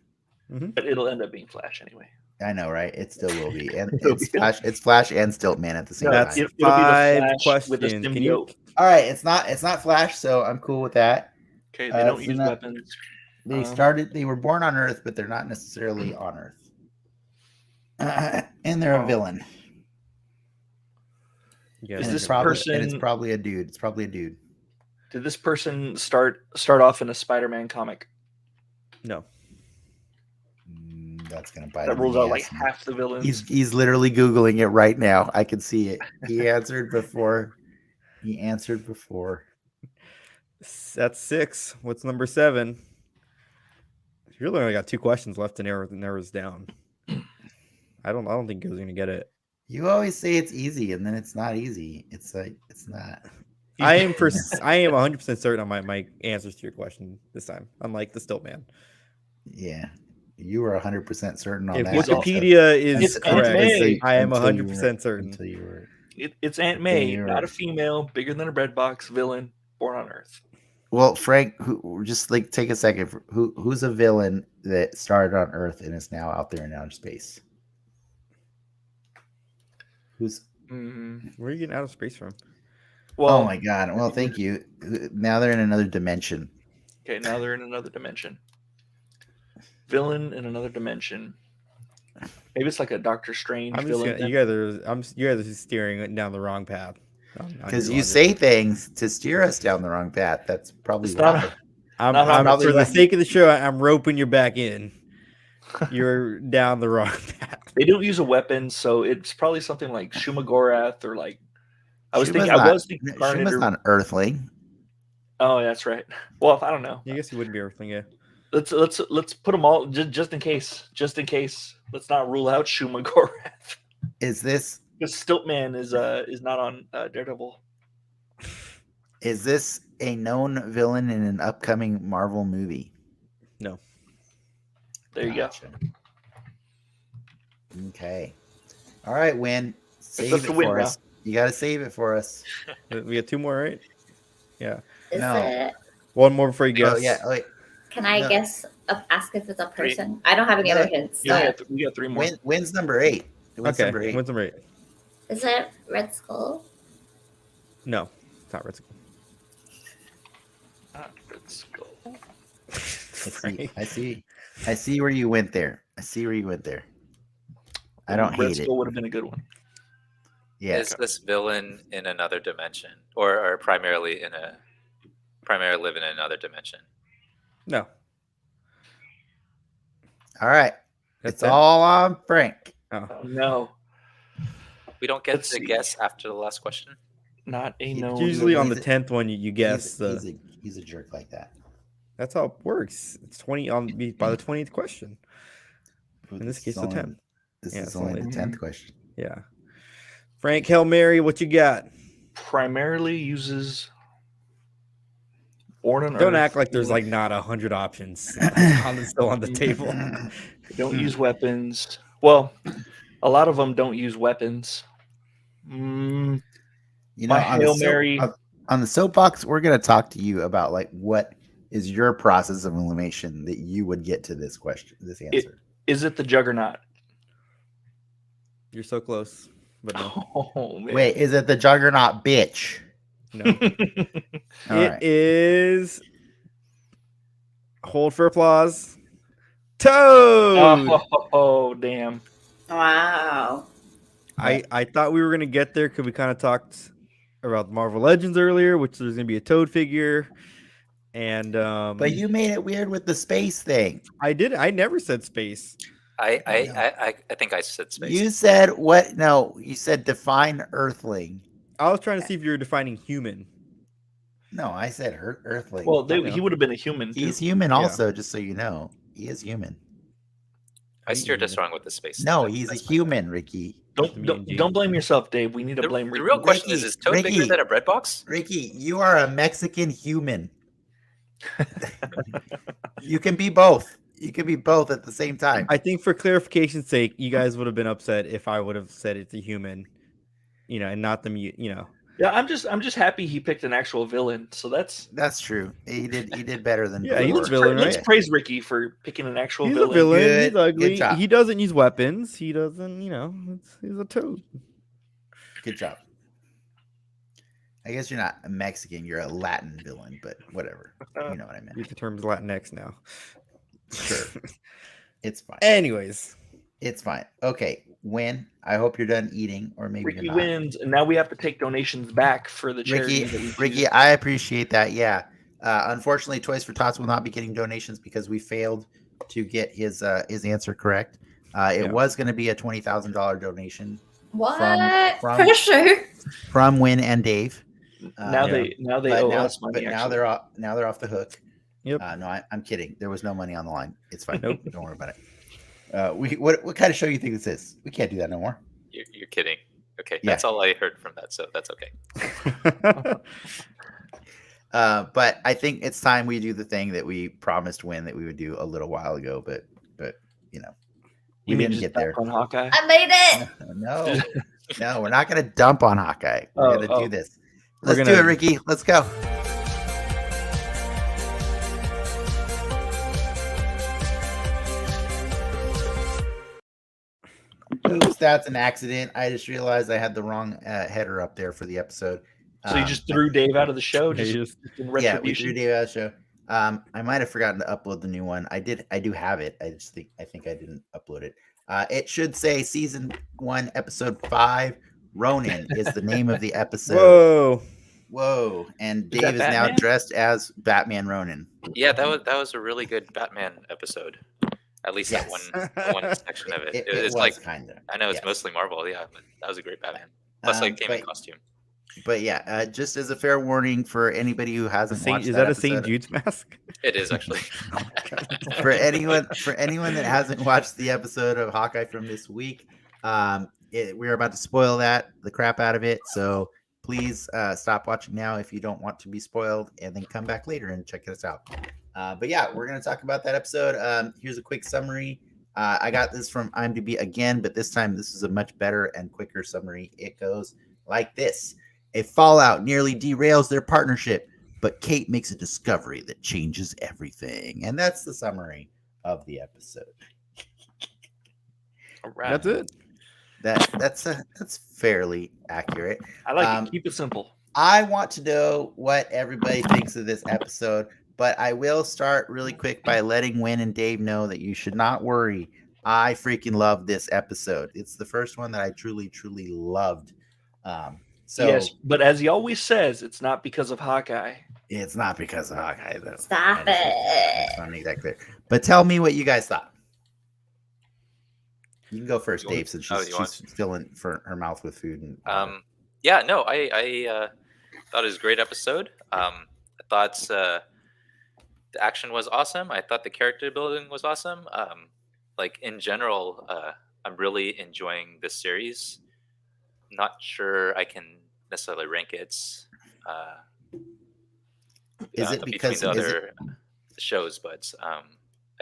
but it'll end up being Flash anyway. I know, right? It still will be, and It'll it's be- Flash. It's Flash and Stiltman at the same That's time. It'll be the 5 Flash with a questions. Can you? symbiote. All right, it's not Flash, so I'm cool with that. Okay, they don't so use now- weapons. They were born on Earth, but they're not necessarily on Earth. And they're a villain. Yeah, Is And this it's probably, person- and it's probably a dude. It's probably a dude. Did this person start off in a Spider-Man comic? No. That's gonna bite. That rules out like half the villains. He's literally Googling it right now. I can see it. He answered before. That's 6. What's number 7? You really only got 2 questions left to narrow this down. I don't think Gil's gonna get it. You always say it's easy, and then it's not easy. It's like it's not. I am 100% certain on my answers to your question this time. Unlike the Stilt Man. Yeah, you were 100% certain on if that. Wikipedia is correct, May. I am 100% certain. Until you were. It's Aunt May, not a female, bigger than a bread box villain, born on Earth. Well, Frank, just like take a second. Who's a villain that started on Earth and is now out there in outer space? Who's? Where are you getting out of space from? Well, oh my God! Well, thank you. Now they're in another dimension. Okay, now they're in another dimension. Villain in another dimension. Maybe it's like a Doctor Strange villain. You guys are steering down the wrong path. Because you say things to steer us down the wrong path. That's probably why. For the sake of the show, I'm roping you back in. You're down the wrong path. They don't use a weapon, so it's probably something like Shumagorath or like. I was thinking Shuma's not an Earthling. Oh, that's right. Well, I don't know. I guess he wouldn't be Earthling, yeah. Let's put them all just in case. Just in case. Let's not rule out Shumagorath. Is this? Because Stiltman is not on Daredevil. Is this a known villain in an upcoming Marvel movie? No. There you go. Okay. All right, Win. Save it for us. You got to save it for us. We got 2 more, right? Yeah. It... One more before you guess. Oh, yeah. Wait. Can I guess? Ask if it's a person. I don't have any other hints. Yeah, we got 3 more. Win's number 8. When's number 8? Is it Red Skull? No, it's not Red Skull. Not Red Skull. I see where you went there. I don't hate it. Red Skull would have been a good one. Yeah. Is this villain in another dimension, or primarily live in another dimension? No. All right. It's all on Frank. Oh no. We don't get to guess after the last question. Not a known. Usually on the 10th one, you guess. He's a jerk like that. That's how it works. It's 20 by the 20th question. In this case, the 10th. This is only the 10th question. Yeah. Frank, Hail Mary, what you got? Primarily uses born on Earth. Don't act like there's like not 100 options still on the table. They don't use weapons. Well, a lot of them don't use weapons. You know, Hail Mary. On the soapbox, we're going to talk to you about like what is your process of elimination that you would get to this question, this answer. Is it the Juggernaut? You're so close, but no. Oh, man. Wait, is it the Juggernaut, bitch? No. It is. Hold for applause. Toad. Oh, damn. Wow. I thought we were gonna get there because we kind of talked about Marvel Legends earlier, which there's gonna be a Toad figure, and but you made it weird with the space thing. I did. I never said space. I think I said space. You said what? No, you said define Earthling. I was trying to see if you were defining human. No, I said Earthling. Well, he would have been a human. He's human also, just so you know. He is human. I steered us wrong with the space. No, he's a human, Ricky. Don't blame yourself, Dave. We need to blame Ricky. The real question is Toad bigger than a bread box? Ricky, you are a Mexican human. You can be both. You can be both at the same time. I think for clarification's sake, you guys would have been upset if I would have said it's a human, and not the mute, Yeah, I'm just happy he picked an actual villain. So that's true. He did better than he's a villain. Let's praise Ricky for picking an actual villain. He's a villain. Good, he's ugly. good job. He doesn't use weapons. He doesn't. He's a Toad. Good job. I guess you're not a Mexican. You're a Latin villain, but whatever. You know what I meant. Use the term Latinx now. Sure. It's fine. Anyways. It's fine. Okay. Win. I hope you're done eating, or maybe Ricky you're not. wins, and now we have to take donations back for the charity. Ricky, I appreciate that. Yeah. Unfortunately, Toys for Tots will not be getting donations because we failed to get his answer correct. It was going to be a $20,000 donation. What pressure from Win and Dave. Now they owe us money. But now they're off the hook. Yep. No, I'm kidding. There was no money on the line. It's fine. Nope. Don't worry about it. What kind of show you think this is? We can't do that no more. You're kidding. Okay, that's all I heard from that, so that's okay. But I think it's time we do the thing that we promised Win that we would do a little while ago, but you know, we didn't get there. On Hawkeye? I made it. No, we're not going to dump on Hawkeye. We're going to do this. Let's do it, Ricky. Let's go. Oops, that's an accident. I just realized I had the wrong header up there for the episode. So you just threw Dave out of the show? Yeah, we threw Dave out of the show. I might have forgotten to upload the new one. I do have it. I think I didn't upload it. It should say season 1, episode 5. Ronin is the name of the episode. Whoa! And Dave is now dressed as Batman Ronin. Yeah, that was a really good Batman episode. At least that one section of it. It was like kind of. I know it's mostly Marvel, but that was a great Batman. Plus, like came in costume. But yeah, just as a fair warning for anybody who hasn't watched, is that a St. Jude's mask? It is actually. for anyone that hasn't watched the episode of Hawkeye from this week, we're about to spoil the crap out of it. So please stop watching now if you don't want to be spoiled, and then come back later and check us out. But yeah, we're going to talk about that episode. Here's a quick summary. I got this from IMDb again, but this time this is a much better and quicker summary. It goes like this. A fallout nearly derails their partnership, but Kate makes a discovery that changes everything. And that's the summary of the episode. All right. That's it. That's fairly accurate. I like it. Keep it simple. I want to know what everybody thinks of this episode, but I will start really quick by letting Win and Dave know that you should not worry. I freaking love this episode. It's the first one that I truly, truly loved. Yes, but as he always says, it's not because of Hawkeye. It's not because of Hawkeye, though. Stop it. I just want to make that clear. But tell me what you guys thought. You can go first, Dave, since she's filling her mouth with food. And I thought it was a great episode. I thought the action was awesome. I thought the character building was awesome. Like in general, I'm really enjoying this series. Not sure I can necessarily rank it. Is it because between the other shows? But I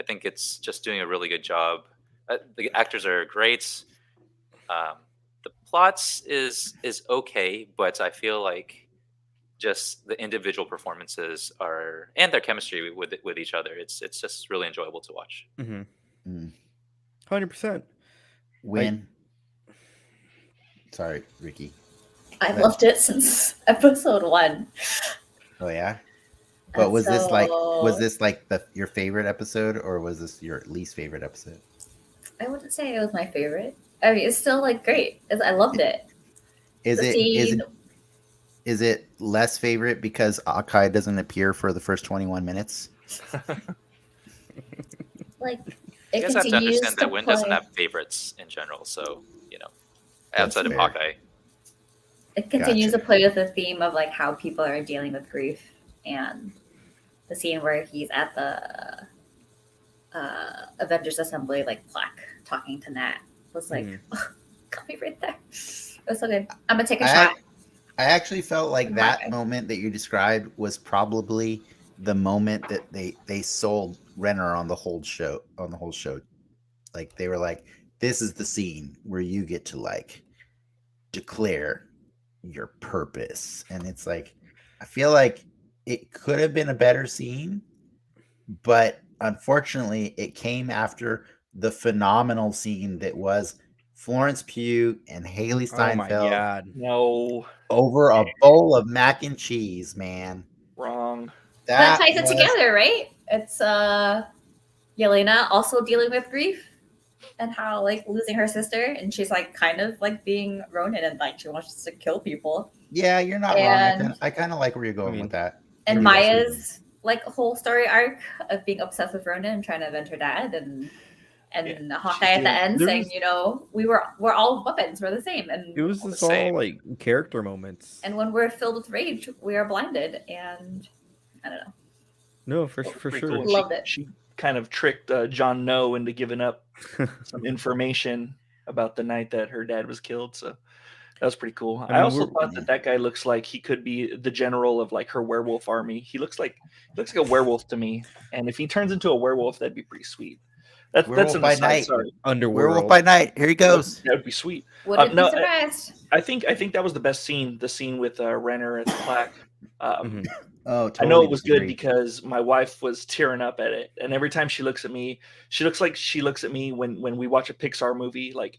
think it's just doing a really good job. The actors are great. The plots is okay, but I feel like just the individual performances and their chemistry with each other. It's just really enjoyable to watch. 100%. Win. Sorry, Ricky. I've loved it since episode 1. Oh yeah. But was this like your favorite episode, or was this your least favorite episode? I wouldn't say it was my favorite. I mean, it's still like great. I loved it. Is it less favorite because Hawkeye doesn't appear for the first 21 minutes? Like you guys have to understand that Win doesn't have favorites in general, so outside of Hawkeye. It continues to play with the theme of like how people are dealing with grief, and the scene where he's at the Avengers Assembly like plaque talking to Nat was like got me right there. It was so good. I'm gonna take a shot. I actually felt like that moment that you described was probably the moment that they sold Renner on the whole show. Like they were like, this is the scene where you get to like declare your purpose. And it's like, I feel like it could have been a better scene, but unfortunately it came after the phenomenal scene that was Florence Pugh and Haley Steinfeld over a bowl of mac and cheese, man. Wrong. That ties it together, right? It's Yelena also dealing with grief and how like losing her sister, and she's like kind of like being Ronin and like she wants to kill people. Yeah, you're not wrong. I kind of like where you're going with that. And Maya's like whole story arc of being obsessed with Ronan and trying to avenge her dad, and Hawkeye at the end saying, we're all weapons, we're the same, and it was just all like character moments. And when we're filled with rage, we are blinded, and I don't know. No, for sure. Cool. Loved it. She kind of tricked John Snow into giving up some information about the night that her dad was killed. So that was pretty cool. I also thought that guy looks like he could be the general of like her werewolf army. He looks like a werewolf to me. And if he turns into a werewolf, that'd be pretty sweet. That's an by aside, night. sorry. Underworld. Werewolf by night. Here he goes. That would be sweet. Wouldn't be surprised. I think that was the best scene. The scene with Renner at the plaque. Oh, totally. I know it was good because my wife was tearing up at it, and every time she looks at me, she looks like she looks at me when we watch a Pixar movie. Like,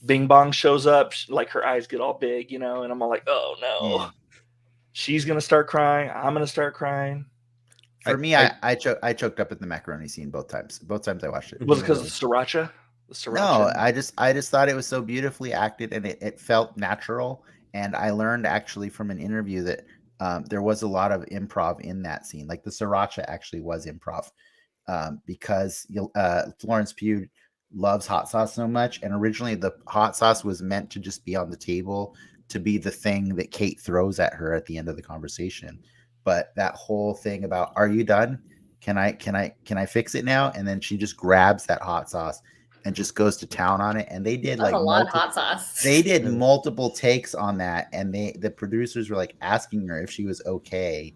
Bing Bong shows up, like her eyes get all big, and I'm all like, "Oh no, Yeah. She's gonna start crying. I'm gonna start crying." For me, I choked up at the macaroni scene both times. Both times I watched it. Was it because of the sriracha? No, I just thought it was so beautifully acted, and it felt natural. And I learned actually from an interview that there was a lot of improv in that scene. Like the sriracha actually was improv because Florence Pugh loves hot sauce so much. And originally the hot sauce was meant to just be on the table to be the thing that Kate throws at her at the end of the conversation. But that whole thing about, are you done? Can I fix it now? And then she just grabs that hot sauce and just goes to town on it. And they did a lot of hot sauce. They did multiple takes on that, and the producers were like asking her if she was okay,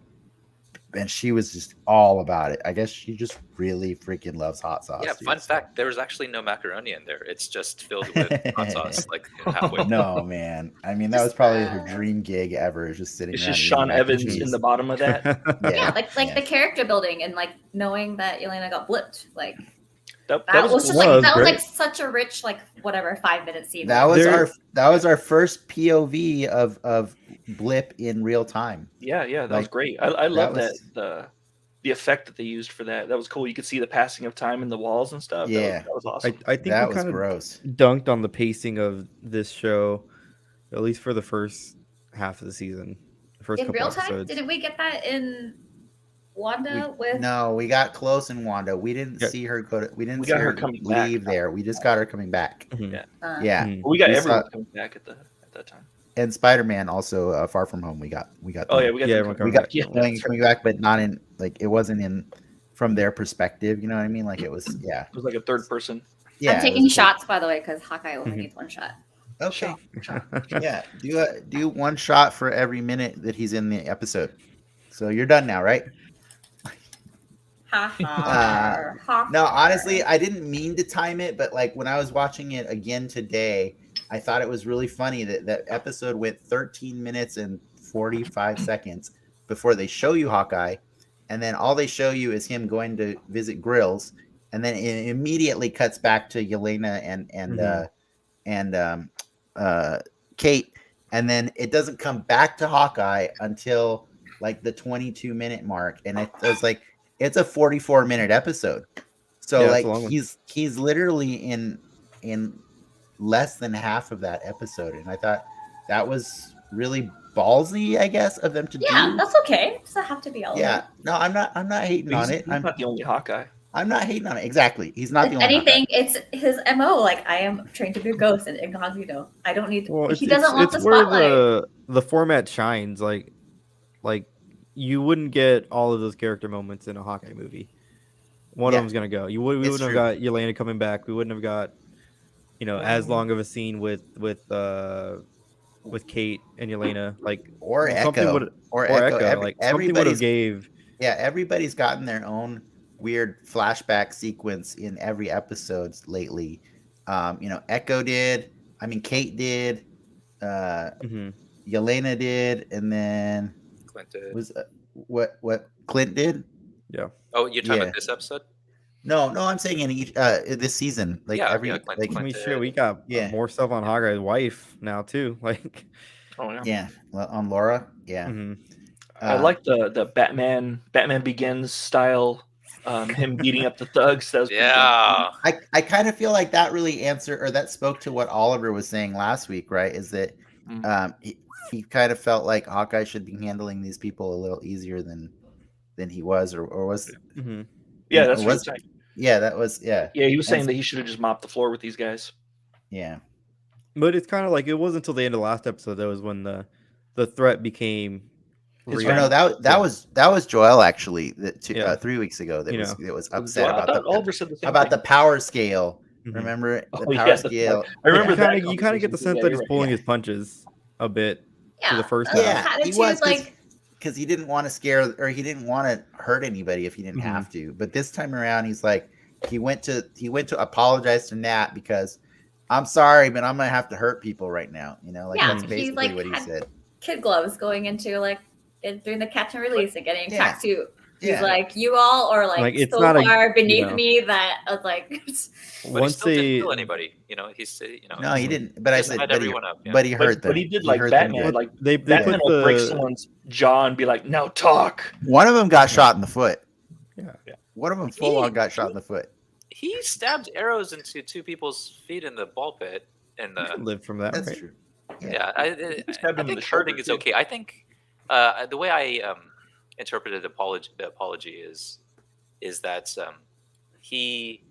and she was just all about it. I guess she just really freaking loves hot sauce. Yeah, fun fact: there was actually no macaroni in there. It's just filled with hot sauce, like halfway. No, man. I mean, that was probably her dream gig ever. Just sitting. It's just Sean Evans in the bottom of that. like the character building and like knowing that Yelena got blipped, like. That was cool. like such a rich 5-minute scene. That was our first POV of blip in real time. Yeah, that was great. I love that the effect that they used for that. That was cool. You could see the passing of time in the walls and stuff. Yeah, that was awesome. I think that was gross. Dunked on the pacing of this show, at least for the first half of the season. The first in couple real time, episodes. didn't we get that in Wanda No, we got close in Wanda. We didn't see her go to. We didn't see her leave there. We just got her coming back. Mm-hmm. Yeah. Well, we got everyone coming back at that time. And Spider-Man also, Far From Home. We got. Oh yeah, we got coming back, but not in it wasn't in from their perspective. You know what I mean? Like it was. Yeah. It was like a third person. Yeah. I'm taking shots, by the way, because Hawkeye only needs one shot. Okay. Yeah. Do one shot for every minute that he's in the episode. So you're done now, right? No, honestly, I didn't mean to time it, but like when I was watching it again today, I thought it was really funny that episode went 13 minutes and 45 seconds before they show you Hawkeye, and then all they show you is him going to visit Grills, and then it immediately cuts back to Yelena and Kate, and then it doesn't come back to Hawkeye until like the 22-minute mark, and it was like. It's a 44-minute episode, so he's literally in less than half of that episode, and I thought that was really ballsy, I guess, of them to do. Yeah, that's okay. It doesn't have to be all. Yeah, no, I'm not hating on it. I'm not the only Hawkeye. I'm not hating on it. Exactly, he's not the only. Anything, it's his MO. Like I am trained to be a ghost and incognito. I don't need. He doesn't want the spotlight. Where the format shines, like. You wouldn't get all of those character moments in a Hawkeye movie. One of them's gonna go. We wouldn't have got Yelena coming back. We wouldn't have got, as long of a scene with Kate and Yelena, or Echo, or Echo. Like something would have gave. Yeah, everybody's gotten their own weird flashback sequence in every episode lately. Echo did. I mean, Kate did. Yelena did, and then. Was what Clint did? Yeah. Oh, you're talking about this episode? No, I'm saying in each this season, we got more stuff on Hawkeye's wife now too. Like, on Laura, I like the Batman Begins style, him beating up the thugs. That was I kind of feel like that really that spoke to what Oliver was saying last week, right? Is that he kind of felt like Hawkeye should be handling these people a little easier than than he was, or was. Mm-hmm. Yeah, that's what he was saying. Yeah, that was Yeah, he was saying that he should have just mopped the floor with these guys. Yeah. But it's kind of like it wasn't until the end of the last episode that was when the threat became real. No, that was Joel actually. 3 weeks ago. That was upset about the power scale. Mm-hmm. Remember the power scale? I remember that. You kind of get the sense that he's pulling his punches a bit to the first half. Yeah, he was because he didn't want to scare or he didn't want to hurt anybody if he didn't have to. But this time around, he's like he went to apologize to Nat because I'm sorry, but I'm gonna have to hurt people right now. That's basically what he said. Kid gloves going into during the catch and release and getting a tracksuit. He's like, you all are like so far beneath me that I was like. But he still didn't kill anybody. No, he didn't. But I said, but he hurt them. But he did like Batman. Like Batman will break someone's jaw and be like, "Now talk." One of them got shot in the foot. Yeah. One of them full on got shot in the foot. He stabbed arrows into two people's feet in the ball pit, and lived from that. That's right? True. Yeah, I think hurting is okay. I think the way I interpreted the apology is that he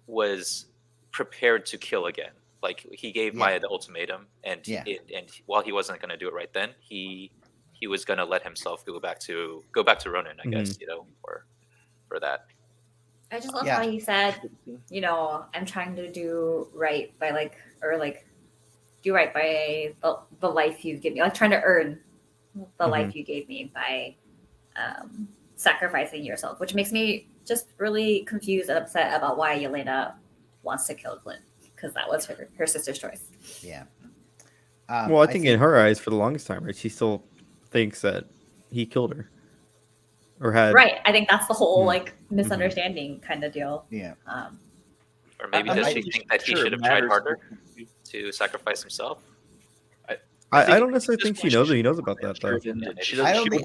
was prepared to kill again. Like he gave Maya the ultimatum, and while he wasn't going to do it right then, he was going to let himself go back to Ronin, I guess, for that. I just love how he said, I'm trying to do right by do right by the life you give me, like trying to earn the life you gave me by sacrificing yourself, which makes me just really confused and upset about why Yelena wants to kill Clint, because that was her sister's choice. Yeah. Well, I think in her eyes, for the longest time, right, she still thinks that he killed her. Or had right. I think that's the whole misunderstanding kind of deal. Yeah. Or maybe does she think that he should have tried harder to sacrifice himself? I don't necessarily think she knows that he knows about that though.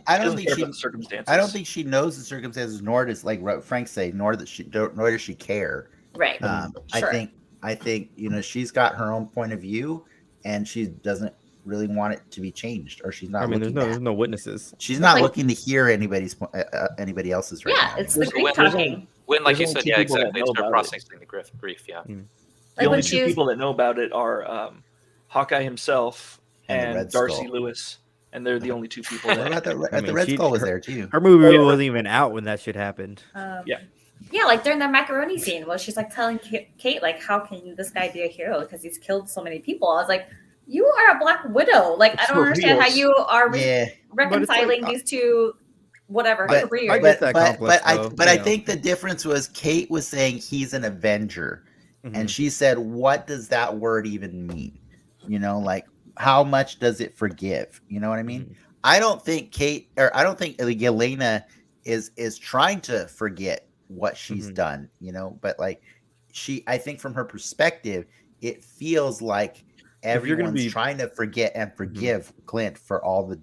I don't think she knows the circumstances, nor does, like Frank say, nor does she care. Right. Sure. I think she's got her own point of view, and she doesn't really want it to be changed, or she's not. I mean, there's no witnesses. She's not looking to hear anybody else's right now. Yeah, it's the grief talking. When, like you said, exactly. It's her processing the grief. Yeah. The only two people that know about it are Hawkeye himself and Darcy Lewis, and they're the only two people. The Red Skull was there too. Her movie wasn't even out when that shit happened. Yeah, like during the macaroni scene, where she's like telling Kate, like, how can this guy be a hero because he's killed so many people? I was like, you are a Black Widow. Like, I don't understand how you are reconciling these two, careers. I get that complex, I think the difference was Kate was saying he's an Avenger, and she said, "What does that word even mean? Like, how much does it forgive? You know what I mean?" I don't think Yelena is trying to forget what she's done, but like I think from her perspective, it feels like everyone's trying to forget and forgive Clint for all the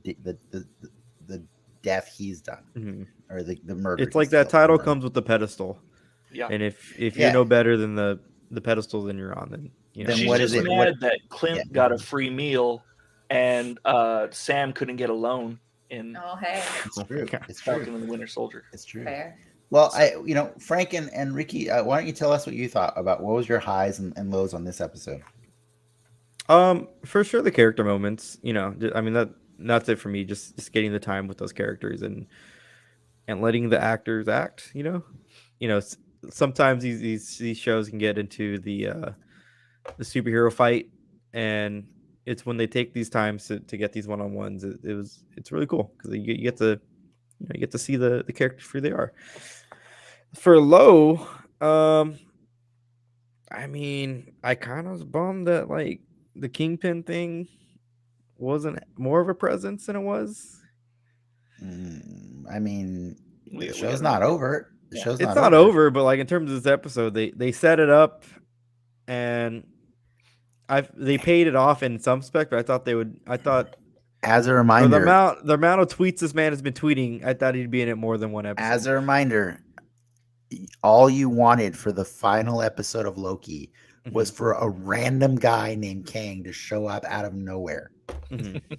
death he's done or the murder. It's like that title comes with the pedestal. Yeah. And if you know better than the pedestal than you're on, then She's what just is it? Mad that Clint got a free meal and Sam couldn't get a loan in. Oh, hey. It's true. It's Falcon and the Winter Soldier. It's true. Fair. Well, Frank and Ricky, why don't you tell us what you thought about what was your highs and lows on this episode? For sure, the character moments. I mean that's it for me. Just getting the time with those characters and letting the actors act. Sometimes these shows can get into the superhero fight, and it's when they take these times to get these one-on-ones. It's really cool because you get to see the characters for who they are. For low, I mean, I kind of was bummed that like the Kingpin thing wasn't more of a presence than it was. I mean, the show's not over. It's not over, but like in terms of this episode, they set it up, and they paid it off in some spec. But I thought as a reminder, the amount of tweets this man has been tweeting, I thought he'd be in it more than one episode. As a reminder, all you wanted for the final episode of Loki was for a random guy named Kang to show up out of nowhere.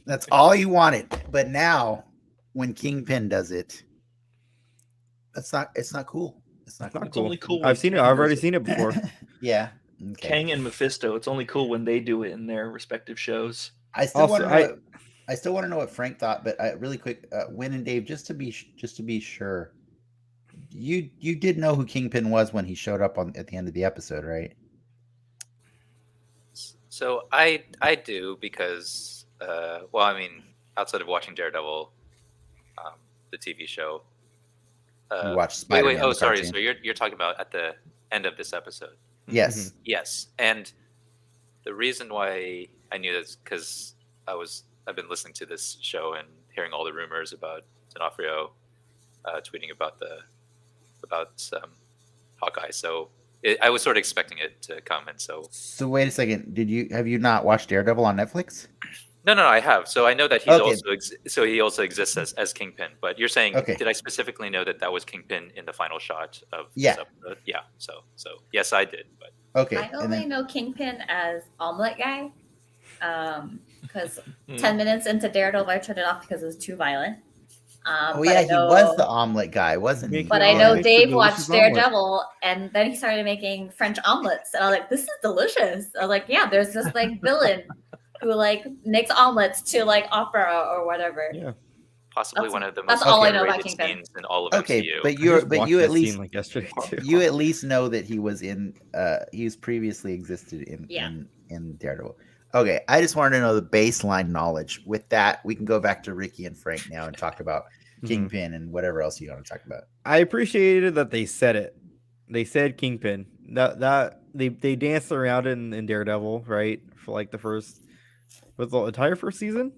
That's all you wanted. But now, when Kingpin does it, It's not cool. It's not It's cool. only cool. I've seen it. I've already seen it before. Yeah. Okay. Kang and Mephisto. It's only cool when they do it in their respective shows. I still want to know what Frank thought, but really quick, Win and Dave, just to be sure, you did know who Kingpin was when he showed up at the end of the episode, right? So I do because well, I mean, outside of watching Daredevil, the TV show. You watched Spider-Man. Wait. Oh, sorry. So you're talking about at the end of this episode. Yes. Yes. And the reason why I knew this because I've been listening to this show and hearing all the rumors about D'Onofrio tweeting about Hawkeye. So I was sort of expecting it to come, and so. So wait a second. Have you not watched Daredevil on Netflix? No, I have. So I know that he's he also exists as Kingpin. But you're saying, did I specifically know that was Kingpin in the final shot of this episode? Yeah. So yes, I did. But okay. I only know Kingpin as Omelet Guy, because 10 minutes into Daredevil, I turned it off because it was too violent. He was the omelet guy, wasn't he? But I know Dave watched Daredevil, and then he started making French omelets, and I was like, "This is delicious." I was like, "Yeah, there's this like villain who like makes omelets to like opera or whatever." Yeah, possibly one of the most all I know about Kingpin scenes in all of MCU. But you at least like yesterday too. You at least know that he was in. He's previously existed in Daredevil. Okay, I just wanted to know the baseline knowledge. With that, we can go back to Ricky and Frank now and talk about Kingpin and whatever else you want to talk about. I appreciated that they said it. They said Kingpin. That they danced around in Daredevil, right? For like the entire first season.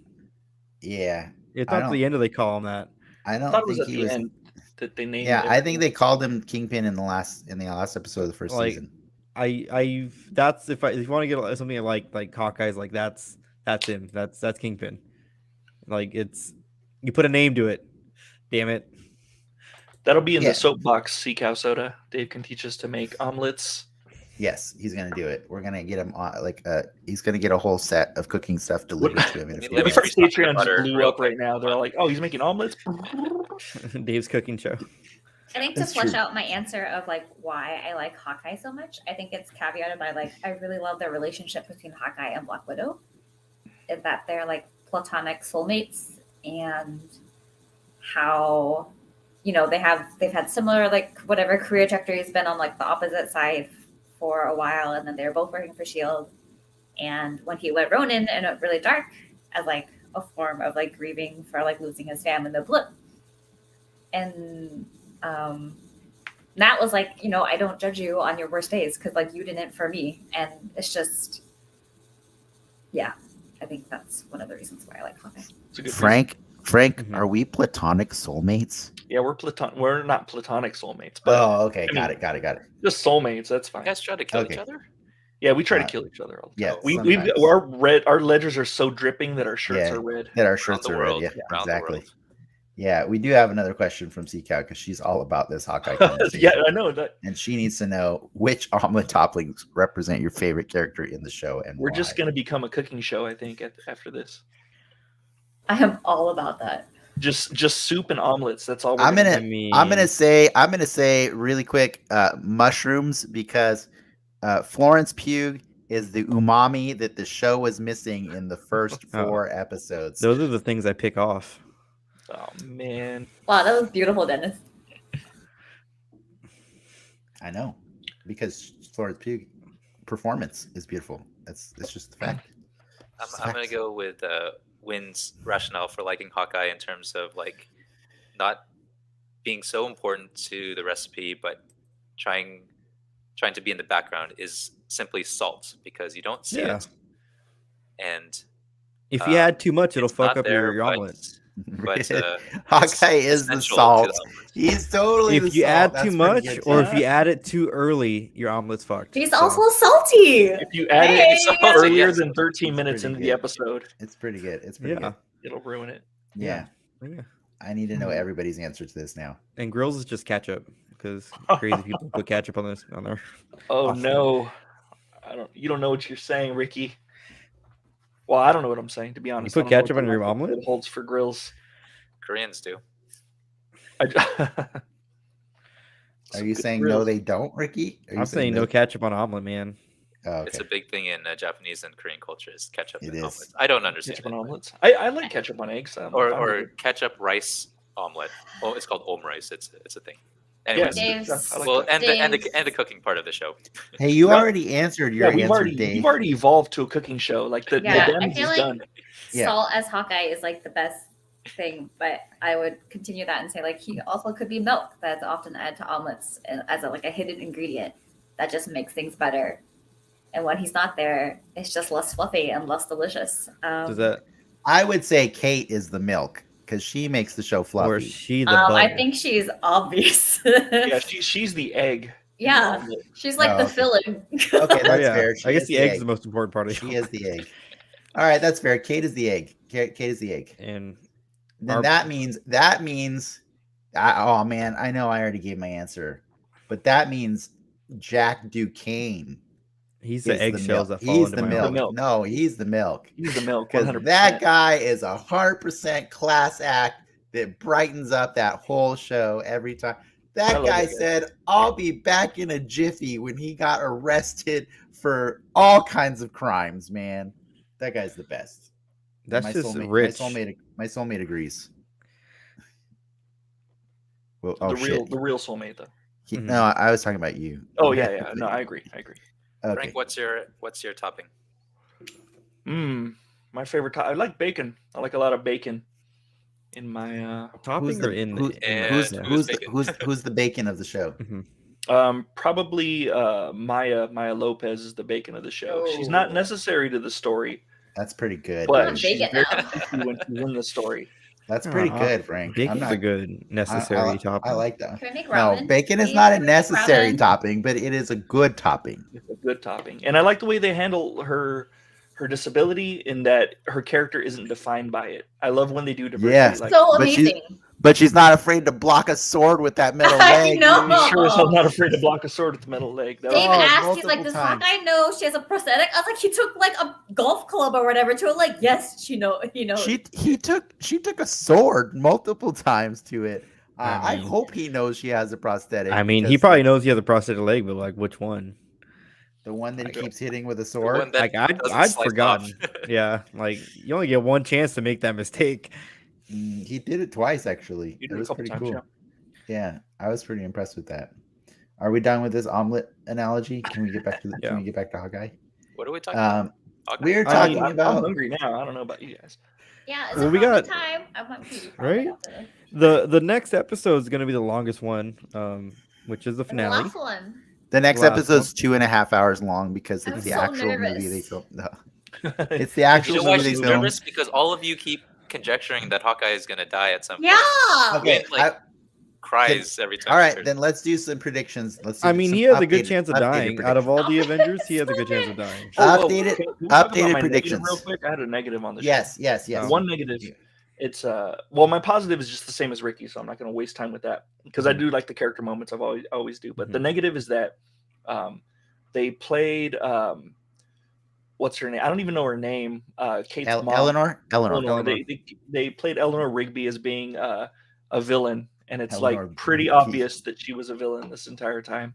Yeah, it's not the end of they call him that. I don't thought think it was at the end that they named. Yeah, I think they called him Kingpin in the last episode of the first season. That's if you want to get something like Hawkeye's like that's him. That's Kingpin. Like you put a name to it. Damn it. That'll be in the soapbox sea cow soda. Dave can teach us to make omelets. Yes, he's gonna do it. We're gonna get him on he's gonna get a whole set of cooking stuff delivered to him in a few minutes. Patreon just blew up right now. They're like, "Oh, he's making omelets." Dave's cooking show. I think to flesh out my answer of like why I like Hawkeye so much, I think it's caveated by like I really love the relationship between Hawkeye and Black Widow, in that they're like platonic soulmates, and how they've had similar like whatever career trajectories, been on like the opposite side for a while, and then they were both working for S.H.I.E.L.D. And when he went Ronin and it really dark as like a form of like grieving for like losing his family in the blip, and that was like, I don't judge you on your worst days because like you didn't for me, and it's just I think that's one of the reasons why I like Hawkeye. Frank, are we platonic soulmates? Yeah, we're not platonic soulmates. But, okay. Got it. Just soulmates. That's fine. You guys try to kill each other? Yeah, we try to kill each other all the time. Yeah, our ledgers are so dripping that our shirts are red. That our shirts are red. Yeah, exactly. Yeah, we do have another question from C-Cow because she's all about this Hawkeye conversation. Yeah, I know that. And she needs to know which omelet toppings represent your favorite character in the show, and we're why. just going to become a cooking show, I think, after this. I am all about that. Just soup and omelets. That's all. I'm gonna say really quick, mushrooms, because Florence Pugh is the umami that the show was missing in the first 4 episodes. Those are the things I pick off. Oh man! Wow, that was beautiful, Dennis. I know, because Florence Pugh performance is beautiful. It's just the fact. I'm gonna go with Wynn's rationale for liking Hawkeye in terms of like not being so important to the recipe, but trying to be in the background is simply salt, because you don't see it. And if you add too much, it'll fuck up your omelet. But Hawkeye is the salt. He's totally if you add too much, or if you add it too early, your omelet's fucked. He's also salty. If you add it earlier than 13 minutes into the episode, it's pretty good. It's pretty good. It'll ruin it. Yeah. I need to know everybody's answer to this now. And grills is just ketchup, because crazy people put ketchup on there. Oh no, you don't know what you're saying, Ricky. Well, I don't know what I'm saying, to be honest. You put ketchup on your omelet? It holds for grills. Koreans do. Are you saying no, they don't, Ricky? I'm saying no ketchup on omelet, man. Oh, okay. It's a big thing in Japanese and Korean culture is ketchup and is. omelets. I don't understand Ketchup on it. omelets. I like ketchup on eggs. Or ketchup rice omelet. Oh, it's called omrice. It's a thing. Anyways, Dave's, well, and the cooking part of the show. Hey, you already answered your answer, Dave. We've already evolved to a cooking show. Like the damage is done. Salt as Hawkeye is like the best thing, but I would continue that and say like he also could be milk that's often added to omelets as a hidden ingredient that just makes things better. And when he's not there, it's just less fluffy and less delicious. I would say Kate is the milk because she makes the show fluffy. Or is she the butter? I think she's obvious. Yeah, she's the egg. Yeah, she's like the filling. Okay, that's fair. I guess the egg is the most important part of it. She is the egg. All right, that's fair. Kate is the egg. Kate is the egg. And then that means. Oh man, I know I already gave my answer, but that means Jack Duquesne. He's the eggshells that fall into my milk. No, he's the milk. He's the milk. Because that guy is 100% class act that brightens up that whole show every time. That guy said, "I'll be back in a jiffy" when he got arrested for all kinds of crimes. Man, that guy's the best. That's my just rich. My soulmate agrees. Well, the real soulmate though. No, I was talking about you. Oh yeah. No, I agree. Okay. Frank, what's your topping? My favorite I like bacon. I like a lot of bacon in my topping. Who's the bacon of the show? Probably Maya Lopez is the bacon of the show. She's not necessary to the story. That's pretty good. But she's very when she wins the story. That's pretty good, Frank. Bacon's a good necessary topping. I like that. Can I make ramen? No, bacon is not a necessary topping, but it is a good topping. It's a good topping. And I like the way they handle her disability in that her character isn't defined by it. I love when they do diversity. Yeah, so amazing. But she's not afraid to block a sword with that metal leg. I know. Sure as hell not afraid to block a sword with the metal leg. Dave asked, he's like, does Hawkeye know she has a prosthetic? I was like, he took like a golf club or whatever to it. Like, yes, she knows. She took a sword multiple times to it. I hope he knows she has a prosthetic. I mean, he probably knows he has a prosthetic leg, but like, which one? The one that he keeps hitting with a sword? Like, I'd forgotten. Yeah, like, you only get one chance to make that mistake. He did it twice, actually. It was pretty cool. Yeah, I was pretty impressed with that. Are we done with this omelet analogy? Can we get back to Can we get back to Hawkeye? What are we talking about? We're talking about. I'm hungry now. I don't know about you guys. Yeah, we got time. I want food right. The next episode is going to be the longest one, which is the finale. The last one. The next episode's 2.5 hours long because it's the actual movie they filmed. No. It's the actual movie they filmed. Nervous because all of you keep conjecturing that Hawkeye is going to die at some point. Yeah. Okay. Cries every time. All right, then let's do some predictions. He has a good chance of dying. Out of all the Avengers, he has a good chance of dying. Updated predictions. Real quick, I had a negative on the show. Yes. One negative. It's my positive is just the same as Ricky, so I'm not going to waste time with that because I do like the character moments. I've always do. But the negative is that they played what's her name? I don't even know her name. Kate's mom. Eleanor. They played Eleanor Rigby as being a villain, and it's Eleanor like pretty Rigby. obvious that she was a villain this entire time.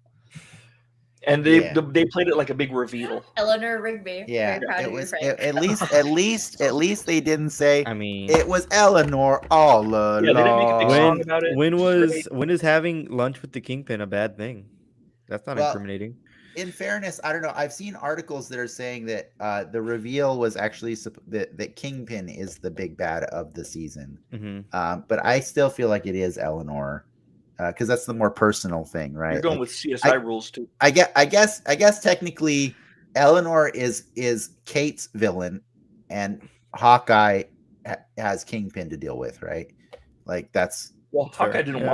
And they played it like a big reveal. Eleanor Rigby. Yeah, it was at least they didn't say. I mean, it was Eleanor all along. Yeah, they didn't make a big song about it. When is having lunch with the Kingpin a bad thing? That's not incriminating. In fairness, I don't know. I've seen articles that are saying that the reveal was actually that Kingpin is the big bad of the season. But I still feel like it is Eleanor because that's the more personal thing, right? You're going with CSI rules too. I guess technically Eleanor is Kate's villain, and Hawkeye has Kingpin to deal with, right? Like that's Hawkeye doesn't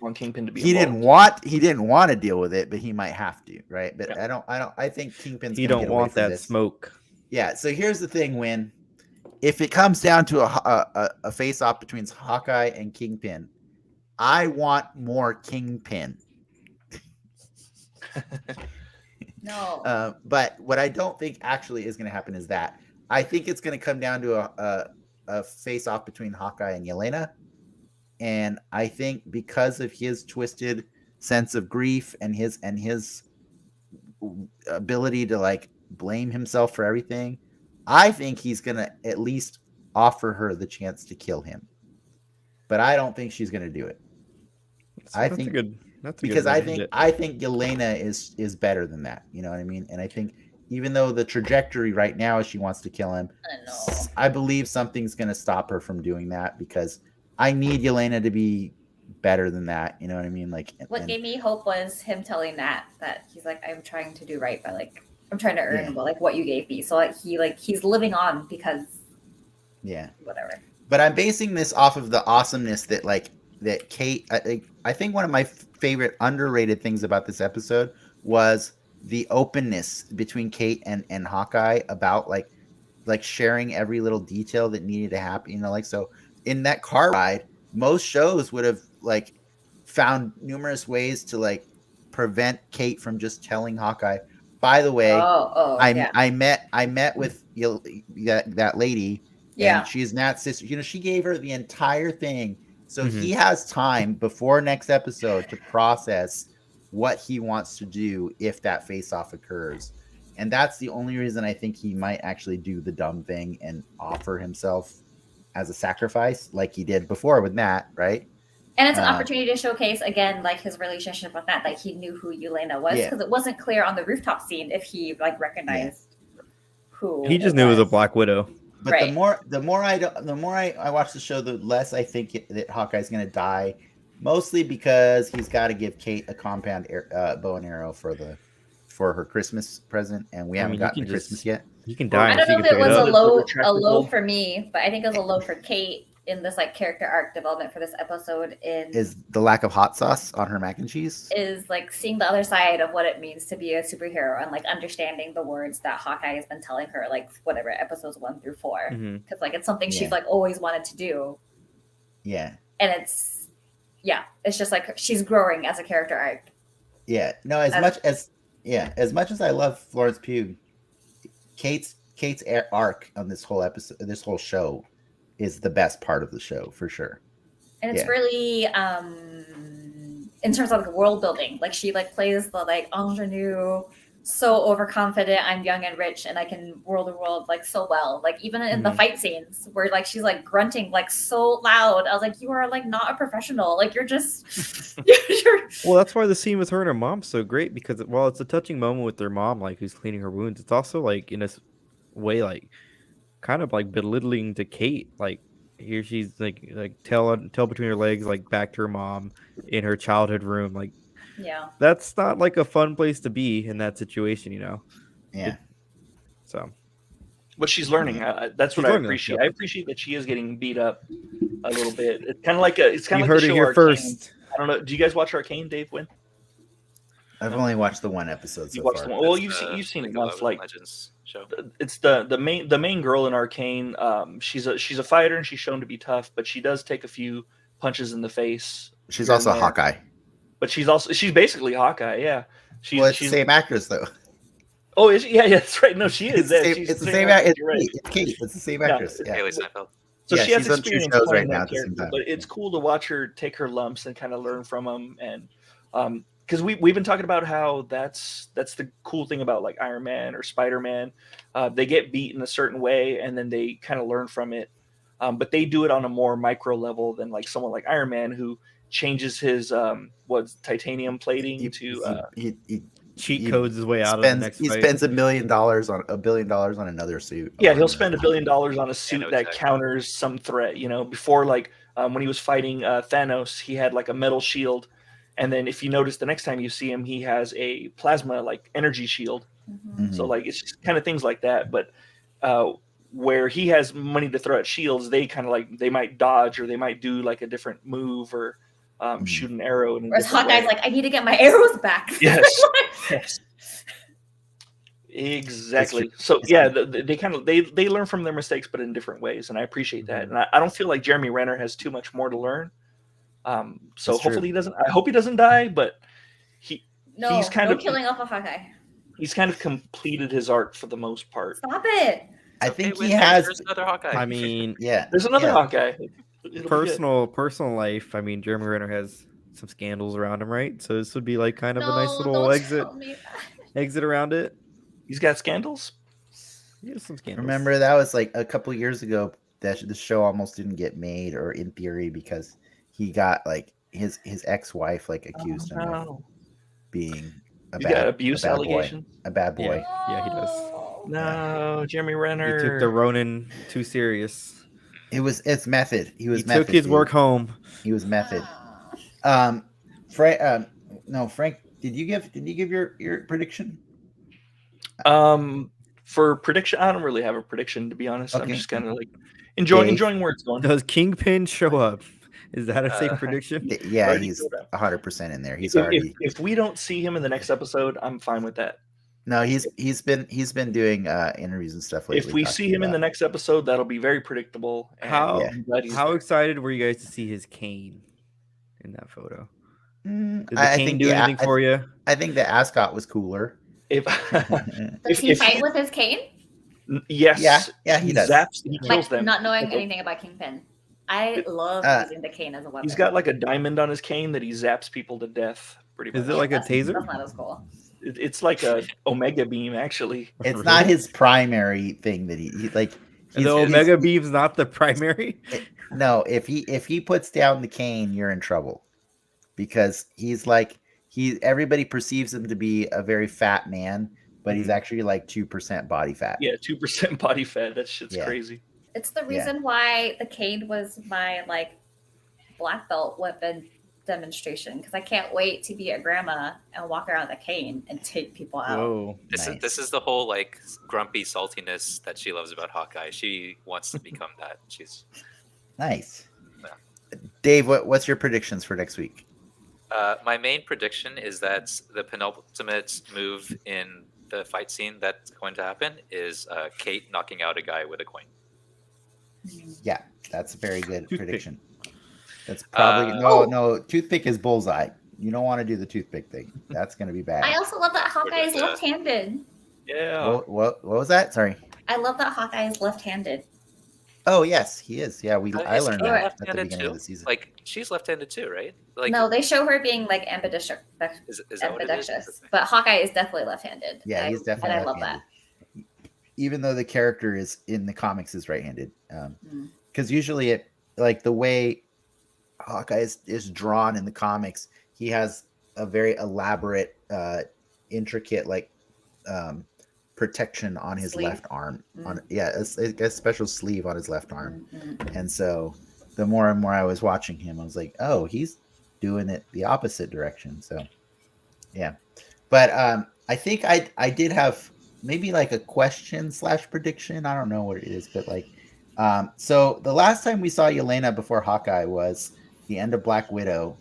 want Kingpin to be. He didn't want to deal with it, but he might have to, right? But I think Kingpin's. He don't want that smoke. Yeah. So here's the thing: if it comes down to a face off between Hawkeye and Kingpin, I want more Kingpin. No. But what I don't think actually is going to happen is that I think it's going to come down to a face off between Hawkeye and Yelena. And I think because of his twisted sense of grief and his ability to like blame himself for everything, I think he's gonna at least offer her the chance to kill him. But I don't think she's gonna do it. I think Yelena is better than that. You know what I mean? And I think even though the trajectory right now is she wants to kill him, I believe something's gonna stop her from doing that, because I need Yelena to be better than that. You know what I mean? Like, what gave me hope was him telling that he's like, I'm trying to do right by like, I'm trying to earn like what you gave me. So like he's living on because whatever. But I'm basing this off of the awesomeness that Kate. I think one of my favorite underrated things about this episode was the openness between Kate and Hawkeye about like sharing every little detail that needed to happen. You know, like, so in that car ride, most shows would have like found numerous ways to like prevent Kate from just telling Hawkeye, by the way, I met with that lady, and she's Nat's sister. You know, she gave her the entire thing, so he has time before next episode to process what he wants to do if that face-off occurs. And that's the only reason I think he might actually do the dumb thing and offer himself as a sacrifice, like he did before with Nat, right? And it's an opportunity to showcase again, like his relationship with Nat, like he knew who Yelena was, because it wasn't clear on the rooftop scene if he like recognized who. He just knew it was a Black Widow. But the more I watch the show, the less I think that Hawkeye's going to die, mostly because he's got to give Kate a compound bow and arrow for her Christmas present, and we haven't gotten to Christmas yet. You can die. I don't know if it was a low for me, but I think it was a low for Kate in this like character arc development for this episode. Is the lack of hot sauce on her mac and cheese? Is like seeing the other side of what it means to be a superhero and like understanding the words that Hawkeye has been telling her, like whatever episodes 1 through 4, because like it's something she's like always wanted to do. Yeah, and it's just like she's growing as a character arc. Yeah, no, as much as I love Florence Pugh, Kate's arc on this whole episode, this whole show, is the best part of the show for sure. And it's really in terms of like world building, like she like plays the like ingenue, so overconfident, I'm young and rich and I can rule the world like so well. Like even in the fight scenes where like she's like grunting like so loud, I was like, you are like not a professional, like you're just Well, that's why the scene with her and her mom's so great, because while it's a touching moment with their mom, like who's cleaning her wounds, it's also like in a way like kind of like belittling to Kate. Like here she's like tail between her legs, like back to her mom in her childhood room. Like that's not like a fun place to be in that situation, you know. But she's learning. That's what I appreciate. I appreciate that she is getting beat up a little bit. It's kind of like you heard it here first. I don't know. Do you guys watch Arcane, Dave? Wynn? I've only watched the one episode so far. Well, you've seen enough. Like Legends show. It's the main girl in Arcane. She's a fighter and she's shown to be tough, but she does take a few punches in the face. She's also Hawkeye. But she's basically Hawkeye. Yeah, she's the same actress though. Oh, is she? Yeah, that's right. No, she is. It's the same actress. It's Kate. It's the same actress. Yeah. Haley Steinfeld. So she has experience right now at the same time. But it's cool to watch her take her lumps and kind of learn from them. And because we've been talking about how that's the cool thing about like Iron Man or Spider-Man. They get beat in a certain way and then they kind of learn from it. But they do it on a more micro level than like someone like Iron Man, who changes his titanium plating he cheat codes his way out of the next fight. He spends $1 billion on another suit. Yeah, he'll spend $1 billion on a suit that counters some threat. You know, before like when he was fighting Thanos, he had like a metal shield, and then if you notice the next time you see him, he has a plasma like energy shield. So like it's just kind of things like that. But where he has money to throw at shields, they kind of like they might dodge or they might do like a different move or shoot an arrow. Whereas Hawkeye's like, I need to get my arrows back. Yes. Yes. Exactly. So yeah, they learn from their mistakes, but in different ways, and I appreciate that. And I don't feel like Jeremy Renner has too much more to learn. So That's hopefully true. he doesn't. I hope he doesn't die, but he's kind of killing off of Hawkeye. He's kind of completed his arc for the most part. Stop it. I think he has. There's another Hawkeye. I mean, There's another Hawkeye. personal life. I mean, Jeremy Renner has some scandals around him, right? So this would be like kind of a nice No, little don't exit tell me that. exit around it. He's got scandals. Yeah, some scandals. Remember that was like a couple years ago that the show almost didn't get made, or in theory, because he got like his ex-wife like accused him of being a He's got bad abuse boy. allegations. A bad boy. Yeah, he does. No, Jeremy He Renner. took the Ronin too serious. It's method. He He took his work home. He was method. Frank, did you give your prediction? For prediction, I don't really have a prediction, to be honest. Okay. I'm just kind of like enjoying where it's going. Does Kingpin show up? Is that a safe prediction? Yeah, Already he's showed up. 100% in there. He's already. If we don't see him in the next episode, I'm fine with that. No, he's been doing interviews and stuff lately. If we see him in the next episode, that'll be very predictable. And I'm glad he's there. excited were you guys to see his cane in that photo? Did the I cane think do anything for you? I think the ascot was cooler. Does he fight with his cane? Yes. Yeah, he does. He kills them. Not knowing anything about Kingpin. I love using the cane as a weapon. He's got like a diamond on his cane that he zaps people to death. Pretty much. Is it like a taser? That's not as cool. It's like a Omega beam, actually. It's not his primary thing that he like. The Omega beam's not the primary. No, if he puts down the cane, you're in trouble, because everybody perceives him to be a very fat man, but he's actually like 2% body fat. Yeah, 2% body fat. That shit's crazy. It's the reason why the cane was my like black belt weapon demonstration, because I can't wait to be a grandma and walk around with a cane and take people out. Whoa. This is the whole like grumpy saltiness that she loves about Hawkeye. She wants to become that. She's nice. Yeah. Dave, what's your predictions for next week? My main prediction is that the penultimate move in the fight scene that's going to happen is Kate knocking out a guy with a coin. Yeah, that's a very good prediction. That's probably no. Toothpick is bullseye. You don't want to do the toothpick thing. That's going to be bad. I also love that Hawkeye is left-handed. Yeah. What was that? Sorry. I love that Hawkeye is left-handed. Oh yes, he is. Yeah, I learned that at the beginning too? of the season. Like she's left-handed too, right? Like no, they show her being like ambidextrous. Is that what it is? But Hawkeye is definitely left-handed. Yeah, he's definitely. And I love that. Even though the character is in the comics is right-handed, because usually it like the way Hawkeye is drawn in the comics, he has a very elaborate, intricate like protection on his left arm. A special sleeve on his left arm. And so the more and more I was watching him, I was like, oh, he's doing it the opposite direction. So yeah, but I think I did have maybe like a question / prediction. I don't know what it is, but like so the last time we saw Yelena before Hawkeye was the end of Black Widow.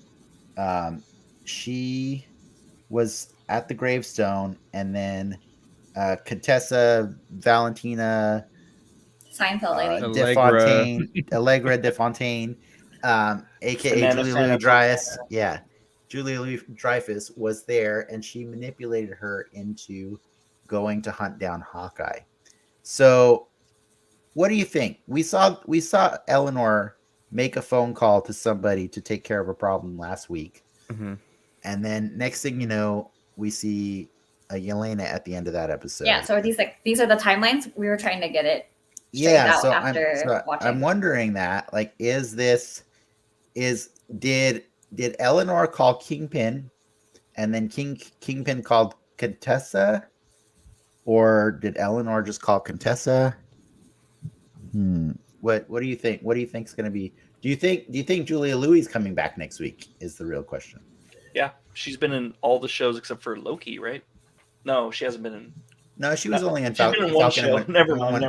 She was at the gravestone, and then Contessa Valentina Seinfeld lady Allegra DeFontaine, aka Banana Julia Santa Louis-Dreyfus. Yeah, Julia Louis-Dreyfus was there, and she manipulated her into going to hunt down Hawkeye. So, what do you think? We saw Eleanor make a phone call to somebody to take care of a problem last week, and then next thing you know, we see Yelena at the end of that episode. Yeah. So are these are the timelines? We were trying to get it. Yeah. So watching. I'm wondering that, like, did Eleanor call Kingpin, and then Kingpin called Contessa, or did Eleanor just call Contessa? What do you think? What do you think is going to be? Do you think Julia Louis is coming back next week? Is the real question. Yeah, she's been in all the shows except for Loki, right? No, she hasn't been in. No, she was only in Falcon. She's been in one show. Never mind.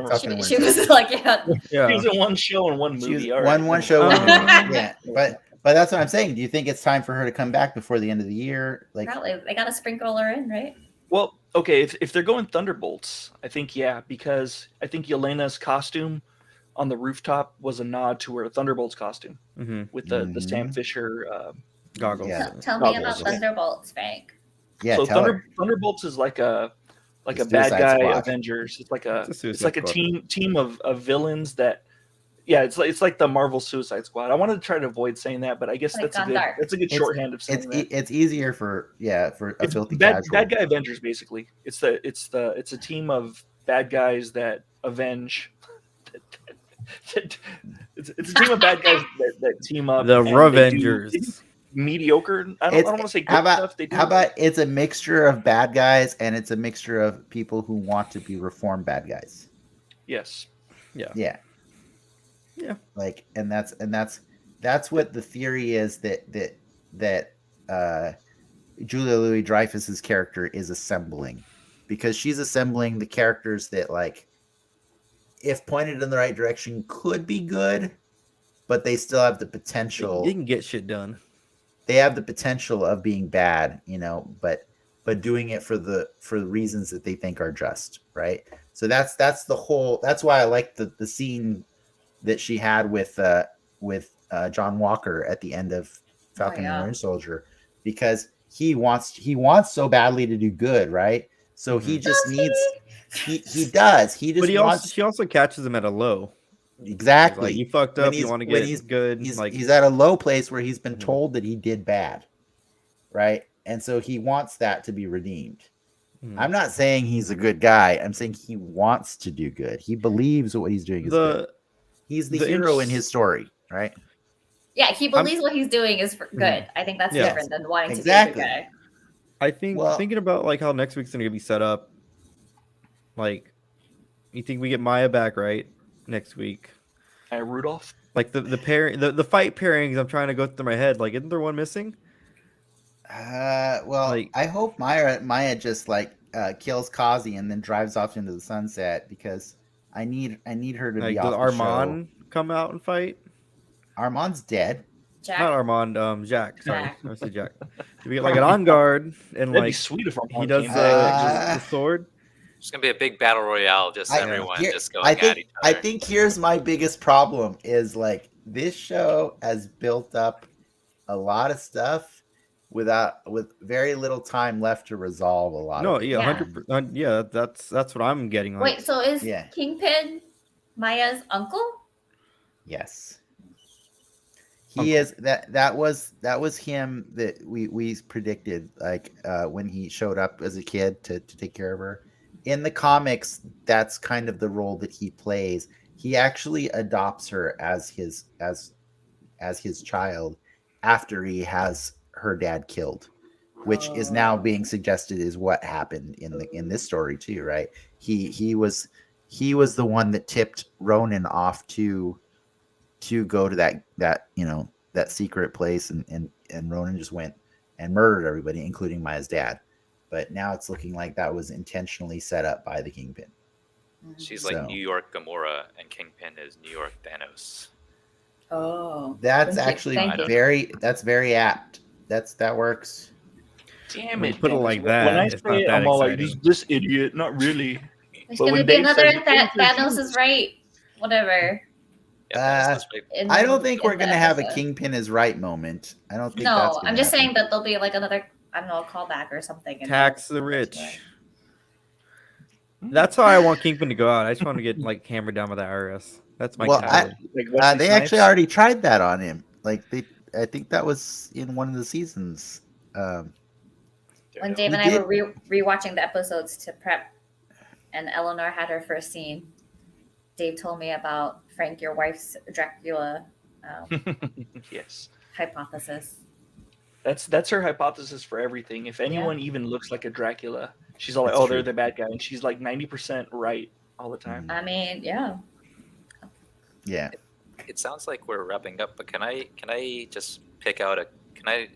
She was like, She was in one show and one movie. One show. Yeah, but that's what I'm saying. Do you think it's time for her to come back before the end of the year? Like, probably they got to sprinkle her in, right? Well, okay, if they're going Thunderbolts, I think because I think Yelena's costume on the rooftop was a nod to her Thunderbolts costume with the Sam Fisher goggles. Yeah. Tell me about Thunderbolts, Frank. Yeah, so Thunderbolts is like a bad guy Avengers. It's like a team of villains that Yeah, it's like the Marvel Suicide Squad. I wanted to try to avoid saying that, but I guess Like that's a good shorthand of saying that. It's easier for a It's filthy bad casual. guy Avengers, basically. It's a team of bad guys that avenge. It's a team of bad guys that team up. The and Revengers. they do mediocre. I don't want to say good stuff. They do. How about it's a mixture of bad guys and it's a mixture of people who want to be reformed bad guys. Yes. Yeah. Like, and that's what the theory is that Julia Louis-Dreyfus's character is assembling, because she's assembling the characters that, like, if pointed in the right direction, could be good, but they still have the potential. They can get shit done. They have the potential of being bad, but doing it for the reasons that they think are just, right? So that's why I like the scene that she had with John Walker at the end of Falcon and Winter Soldier, because he wants so badly to do good, right? So he just needs he does. He just she also catches him at a low. Exactly. Like, you fucked up. You want to get good. He's at a low place where he's been told that he did bad, right? And so he wants that to be redeemed. I'm not saying he's a good guy. I'm saying he wants to do good. He believes that what he's doing is good. He's the hero in his story, right? Yeah, he believes what he's doing is good. I think that's different than wanting to be a good guy. I think thinking about like how next week's gonna be set up. Like, you think we get Maya back right next week? Rudolph. Like the fight pairings, I'm trying to go through my head. Like, isn't there one missing? Like, I hope Maya just kills Kazi and then drives off into the sunset, because I need her to be off the Armand show. Come out and fight? Armand's dead. Jack? Not Armand, Jack. Sorry, I said Jack. Do we get like an on guard and That'd be sweet if Armand he does came the sword? It's gonna be a big battle royale, just everyone just going at each other. I think here's my biggest problem is, like, this show has built up a lot of stuff with very little time left to resolve a lot. 100%. Yeah, that's what I'm getting. Wait, so is Kingpin Maya's uncle? Yes. He is. That was him that we predicted, like, when he showed up as a kid to take care of her. In the comics, that's kind of the role that he plays. He actually adopts her as his child after he has her dad killed, which is now being suggested is what happened in this story too, right? He was the one that tipped Ronan off to go to that secret place, and Ronan just went and murdered everybody, including Maya's dad. But now it's looking like that was intentionally set up by the Kingpin. She's like New York Gamora, and Kingpin is New York Thanos. Oh, that's actually very apt. That works. Damn it! Put it like that. When I say it, I'm all like, this idiot. Not really. There's gonna be another Thanos is right. Whatever. I don't think we're gonna have a Kingpin is right moment. I don't think. No, I'm just saying that there'll be like another, I don't know, callback or something. Tax the rich. That's how I want Kingpin to go out. I just want to get like hammered down by the IRS. That's my. They actually already tried that on him. Like I think that was in one of the seasons. When Dave and I were rewatching the episodes to prep, and Eleanor had her first scene, Dave told me about Frank, your wife's Dracula. Yes. Hypothesis. That's her hypothesis for everything. If anyone even looks like a Dracula, she's all like, "Oh, they're the bad guy," and she's like 90% right all the time. I mean, yeah. Yeah. It sounds like we're wrapping up, but can I just pick out can I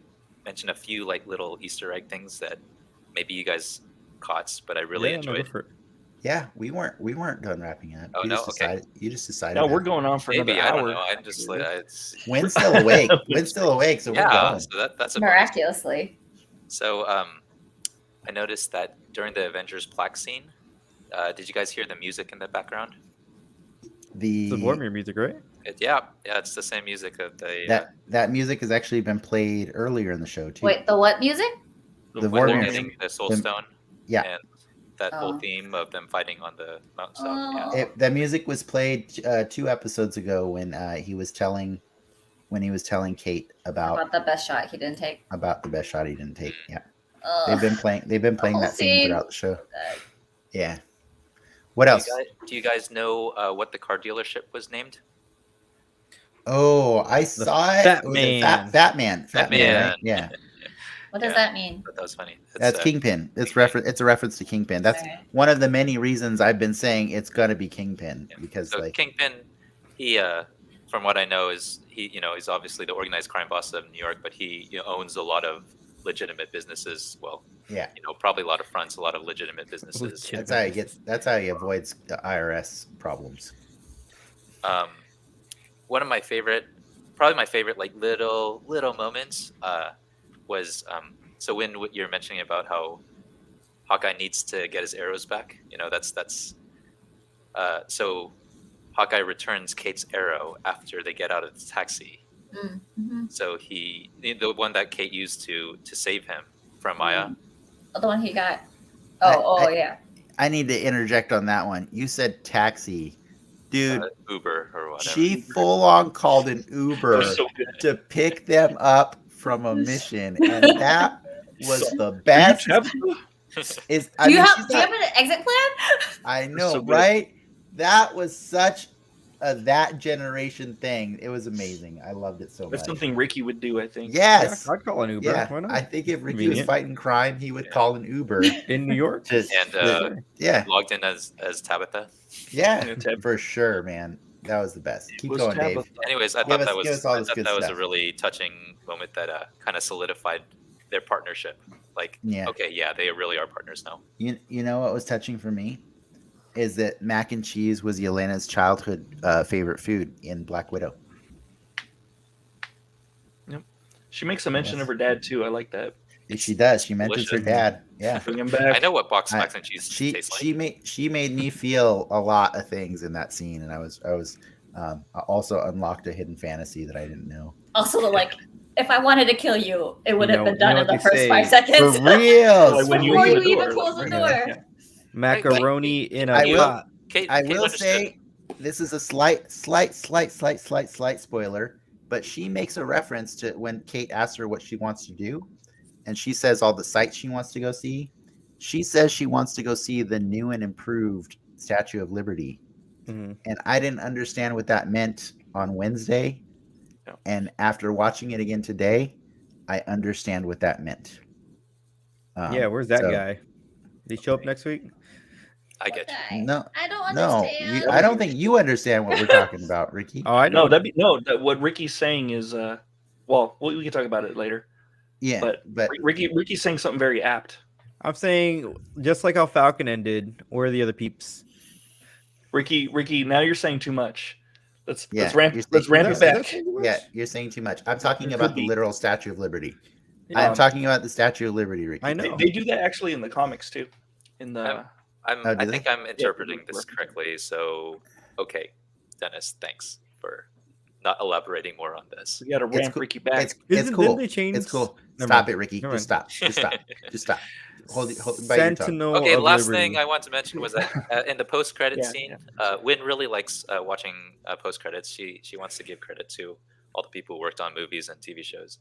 mention a few like little Easter egg things that maybe you guys caught, but I really enjoyed? Yeah, we weren't done wrapping up. Oh, You just decided. No, we're going on for another hour. I don't know. I'm just like, Wynn's still awake. Wynn's still awake, so we're going. So that's miraculously. So I noticed that during the Avengers plaque scene, did you guys hear the music in the background? The Vormir music, right? It's the same music that they. That music has actually been played earlier in the show too. Wait, the what music? The Vormir, the Soul Stone. Yeah. And that whole theme of them fighting on the mountaintop. Yeah. The music was played 2 episodes ago when he was telling Kate about the best shot he didn't take. About the best shot he didn't take. Yeah. They've been playing that scene throughout the show. Yeah. What else? Do you guys know what the car dealership was named? Oh, I saw it. Fat Man. Fat Man. Right? Yeah. What does that mean? That was funny. That's Kingpin. It's a reference to Kingpin. That's one of the many reasons I've been saying it's gonna be Kingpin because so Kingpin, he from what I know is he's obviously the organized crime boss of New York, but he owns a lot of legitimate businesses. Well, probably a lot of fronts, a lot of legitimate businesses. That's how he avoids the IRS problems. One of my favorite, probably my favorite, like little moments was so when you're mentioning about how Hawkeye needs to get his arrows back, that's so Hawkeye returns Kate's arrow after they get out of the taxi. Mm-hmm. So the one that Kate used to save him from Maya. The one he got. Yeah. I need to interject on that one. You said taxi. Dude, Uber or whatever. She full on called an Uber to pick them up from a mission, and that was the best. Do you have an exit plan? I know, right? That was such that generation thing. It was amazing. I loved it so much. That's something Ricky would do, I think. Yes. Yeah, I'd call an Uber. Yeah. Why not? I think if Ricky was fighting crime, he would call an Uber. In New York? Logged in as Tabitha. Yeah, for sure, man. That was the best. Keep going, Dave. Anyways, I thought that was a really touching moment that kind of solidified their partnership. Like, they really are partners now. You know what was touching for me? Is that mac and cheese was Yelena's childhood favorite food in Black Widow. Yep. She makes a mention of her dad, too. I like that. She does. She mentions her dad. Yeah. Bring him back. I know what box mac and cheese tastes like. She made me feel a lot of things in that scene, and I was also unlocked a hidden fantasy that I didn't know. Also, if I wanted to kill you, it would have been done in the first 5 seconds. For real. Before you even close the door. Yeah. Macaroni in a pot. I will say this is a slight spoiler, but she makes a reference to when Kate asks her what she wants to do, and she says all the sites she wants to go see. She says she wants to go see the new and improved Statue of Liberty. Mm-hmm. And I didn't understand what that meant on Wednesday. No. And after watching it again today, I understand what that meant. Where's that guy? Did he show up next week? I get you. No, I don't understand. I don't think you understand what we're talking about, Ricky. Oh, I know. What Ricky's saying is, we can talk about it later. Yeah, but Ricky's saying something very apt. I'm saying just like how Falcon ended, where are the other peeps? Ricky, now you're saying too much. Let's ramp it back. Yeah, you're saying too much. I'm talking about the literal Statue of Liberty. I'm talking about the Statue of Liberty, Ricky. I know. They do that actually in the comics too. In the I think I'm interpreting this correctly. So, okay, Dennis, thanks for not elaborating more on this. We got to ramp Ricky back. It's cool. It's cool. Stop it, Ricky. Just stop. Just stop. Hold Sentinel. Okay, last thing I want to mention was that in the post-credit scene, Win really likes watching post-credits. She wants to give credit to all the people who worked on movies and TV shows.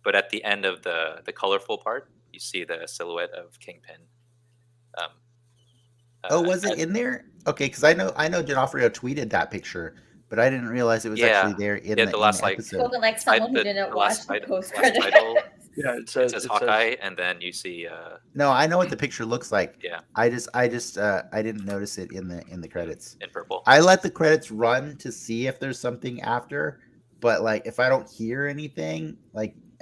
But at the end of the colorful part, you see the silhouette of Kingpin. Was it in there? Okay, because I know D'Onofrio tweeted that picture, but I didn't realize it was actually there in the last episode. Like someone who didn't watch the post-credit. Yeah, it says Hawkeye, and then you see. No, I know what the picture looks like. Yeah, I didn't notice it in the credits. In purple. I let the credits run to see if there's something after, but if I don't hear anything,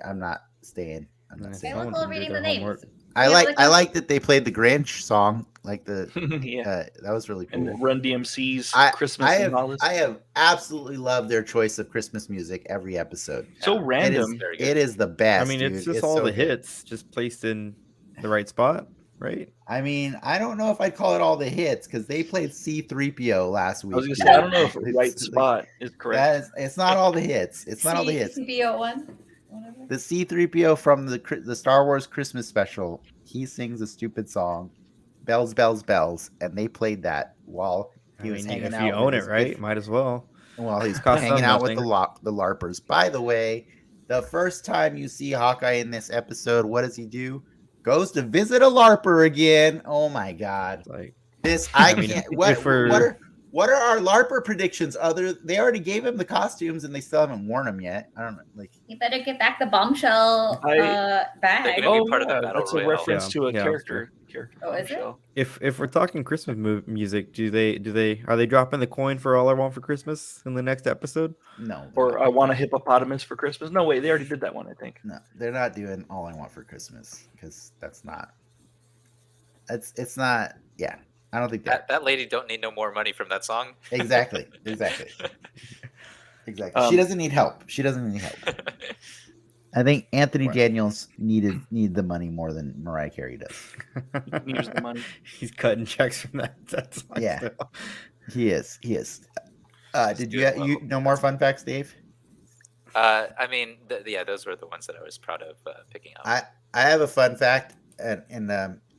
I'm not staying. I'm not staying. We're reading the names. I like that they played the Grinch song, that was really cool. And Run DMC's Christmas and all this. I have absolutely loved their choice of Christmas music every episode. So random. It is the best. I mean, it's just all the hits just placed in the right spot, right? I mean, I don't know if I'd call it all the hits because they played C-3PO last week. I was gonna say, I don't know if the right spot is correct. It's not all the hits. It's not all the hits. C-3PO1. The C-3PO from the Star Wars Christmas special. He sings a stupid song. Bells, Bells, Bells, and they played that while he was hanging out. If you own it, right? Might as well. While he's Costs hanging out with nothing. the LARPers. By the way, the first time you see Hawkeye in this episode, what does he do? Goes to visit a LARPer again. Oh my god! Like this, mean, can't. What are our LARPer predictions? They already gave him the costumes and they still haven't worn them yet. I don't know. Like, you better get back the bombshell bag. Oh, part of the battle that's royale. a reference to a character. Oh, is it? If we're talking Christmas music, are they dropping the coin for All I Want for Christmas in the next episode? No. Or I Want a Hippopotamus for Christmas? No, wait, they already did that one, I think. No, they're not doing All I Want for Christmas because that's not. It's not. Yeah, I don't think that lady don't need no more money from that song. Exactly. She doesn't need help. I think Anthony Daniels need the money more than Mariah Carey does. He use the money. He's cutting checks from that. Yeah, he is. Did you know more fun facts, Dave? I mean, those were the ones that I was proud of picking up. I have a fun fact, and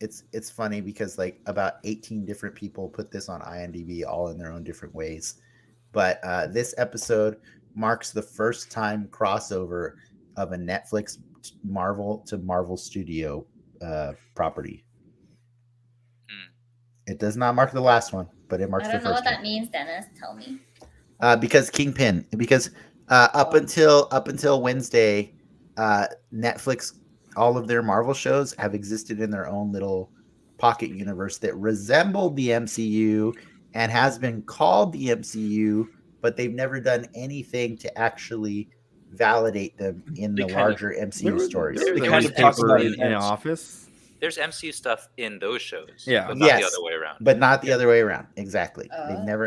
it's funny because like about 18 different people put this on IMDb, all in their own different ways. But this episode marks the first time crossover of a Netflix Marvel to Marvel Studio property. It does not mark the last one, but it marks the first one. I don't know what that means, Dennis. Tell me. Because Kingpin. Because up until Wednesday, Netflix, all of their Marvel shows have existed in their own little pocket universe that resembled the MCU and has been called the MCU, but they've never done anything to actually validate them in the larger MCU stories. They kind of talk about it in Office. There's MCU stuff in those shows, but not the other way around. But not the other way around. Exactly.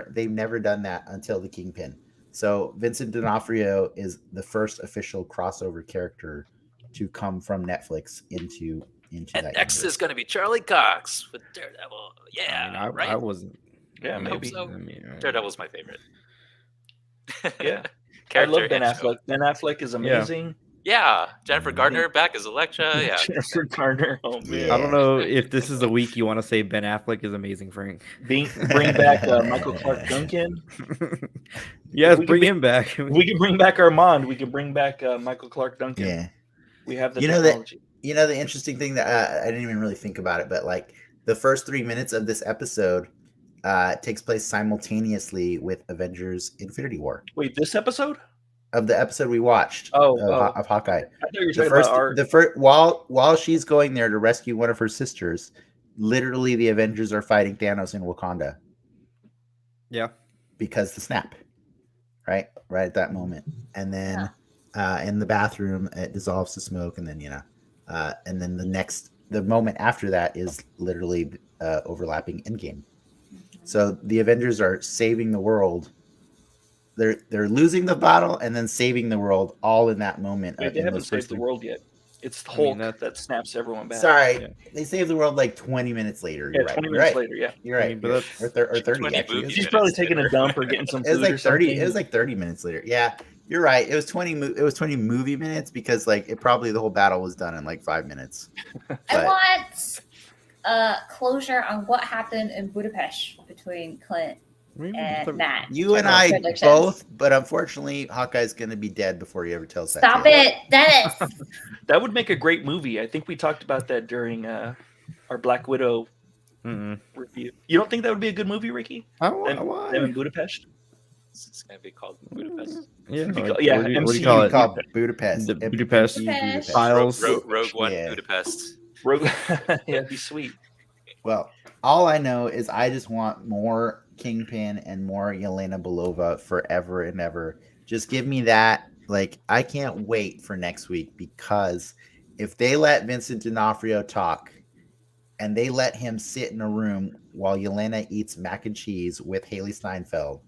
They've never done that until the Kingpin. So Vincent D'Onofrio is the first official crossover character to come from Netflix into and that. Next universe is going to be Charlie Cox with Daredevil. Yeah, right. I wasn't. Yeah, maybe. So. Daredevil's my favorite. Yeah. I love Ben Affleck. Ben Affleck is amazing. Yeah. Jennifer Gardner back as Elektra. Yeah. Jennifer Gardner. Oh man. I don't know if this is the week you want to say Ben Affleck is amazing, Frank. Bring back Michael Clark Duncan. Yes, bring him back. We can bring back Armand. We can bring back Michael Clark Duncan. Yeah. We have the technology. The interesting thing that I didn't even really think about it, but like the first 3 minutes of this episode takes place simultaneously with Avengers Infinity War. Wait, this episode? Of the episode we watched of Hawkeye. I thought you were talking about while she's going there to rescue one of her sisters, literally the Avengers are fighting Thanos in Wakanda. Yeah. Because the snap. Right at that moment. And then in the bathroom it dissolves to smoke, and then and then the moment after that is literally overlapping Endgame. So the Avengers are saving the world. They're losing the battle and then saving the world all in that moment. Wait, they haven't saved the world yet. It's the Hulk that snaps everyone back. Sorry, they saved the world like 20 minutes later. You're right. 20 minutes later, yeah. You're right. Or 30 actually. She's probably taking a dump or getting some food. It was like 30. It was like 30 minutes later. Yeah, you're right. It was 20. It was 20 movie minutes because like the whole battle was done in like 5 minutes. I want closure on what happened in Budapest between Clint and Matt. You and I both, but unfortunately, Hawkeye's going to be dead before he ever tells that. Stop it, Dennis. That would make a great movie. I think we talked about that during our Black Widow review. You don't think that would be a good movie, Ricky? Why? Them in Budapest? It's going to be called Budapest. Yeah. What do you call it? Budapest. The Budapest Files. Rogue One, Budapest. Rogue. Yeah, it'd be sweet. Well, all I know is I just want more Kingpin and more Yelena Belova forever and ever. Just give me that. Like, I can't wait for next week, because if they let Vincent D'Onofrio talk and they let him sit in a room while Yelena eats mac and cheese with Haley Steinfeld,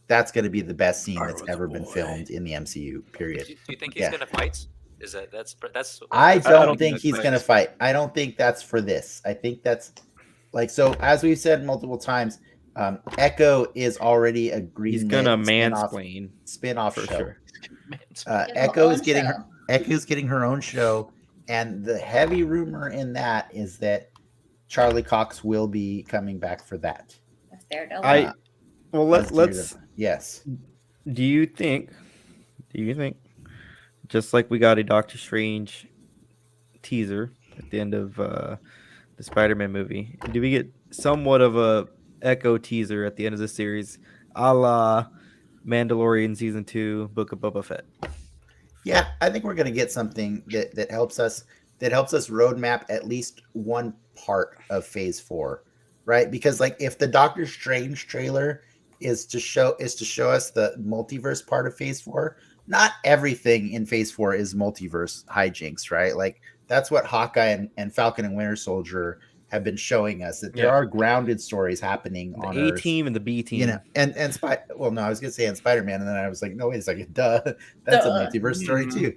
that's going to be the best scene that's ever been filmed in the MCU, period. Do you think he's going to fight? Is that's I don't think he's going to fight. I don't think that's for this. I think that's like, so as we've said multiple times, Echo is already a green. He's gonna mansplain spin-off for show. sure. Echo's getting her own show, and the heavy rumor in that is that Charlie Cox will be coming back for that. That's Daredevil. Let's. Yes. Do you think, just like we got a Doctor Strange teaser at the end of the Spider-Man movie, do we get somewhat of a Echo teaser at the end of the series, a la Mandalorian season 2, Book of Boba Fett? Yeah, I think we're gonna get something that helps us roadmap at least one part of Phase 4, right? Because like if the Doctor Strange trailer is to show us the multiverse part of Phase 4, not everything in Phase 4 is multiverse hijinks, right? Like that's what Hawkeye and Falcon and Winter Soldier have been showing us, that there are grounded stories happening on the Earth. A-team and the B-team. You know, and I was gonna say in Spider-Man, and then I was like, no, wait a second, that's a multiverse story too.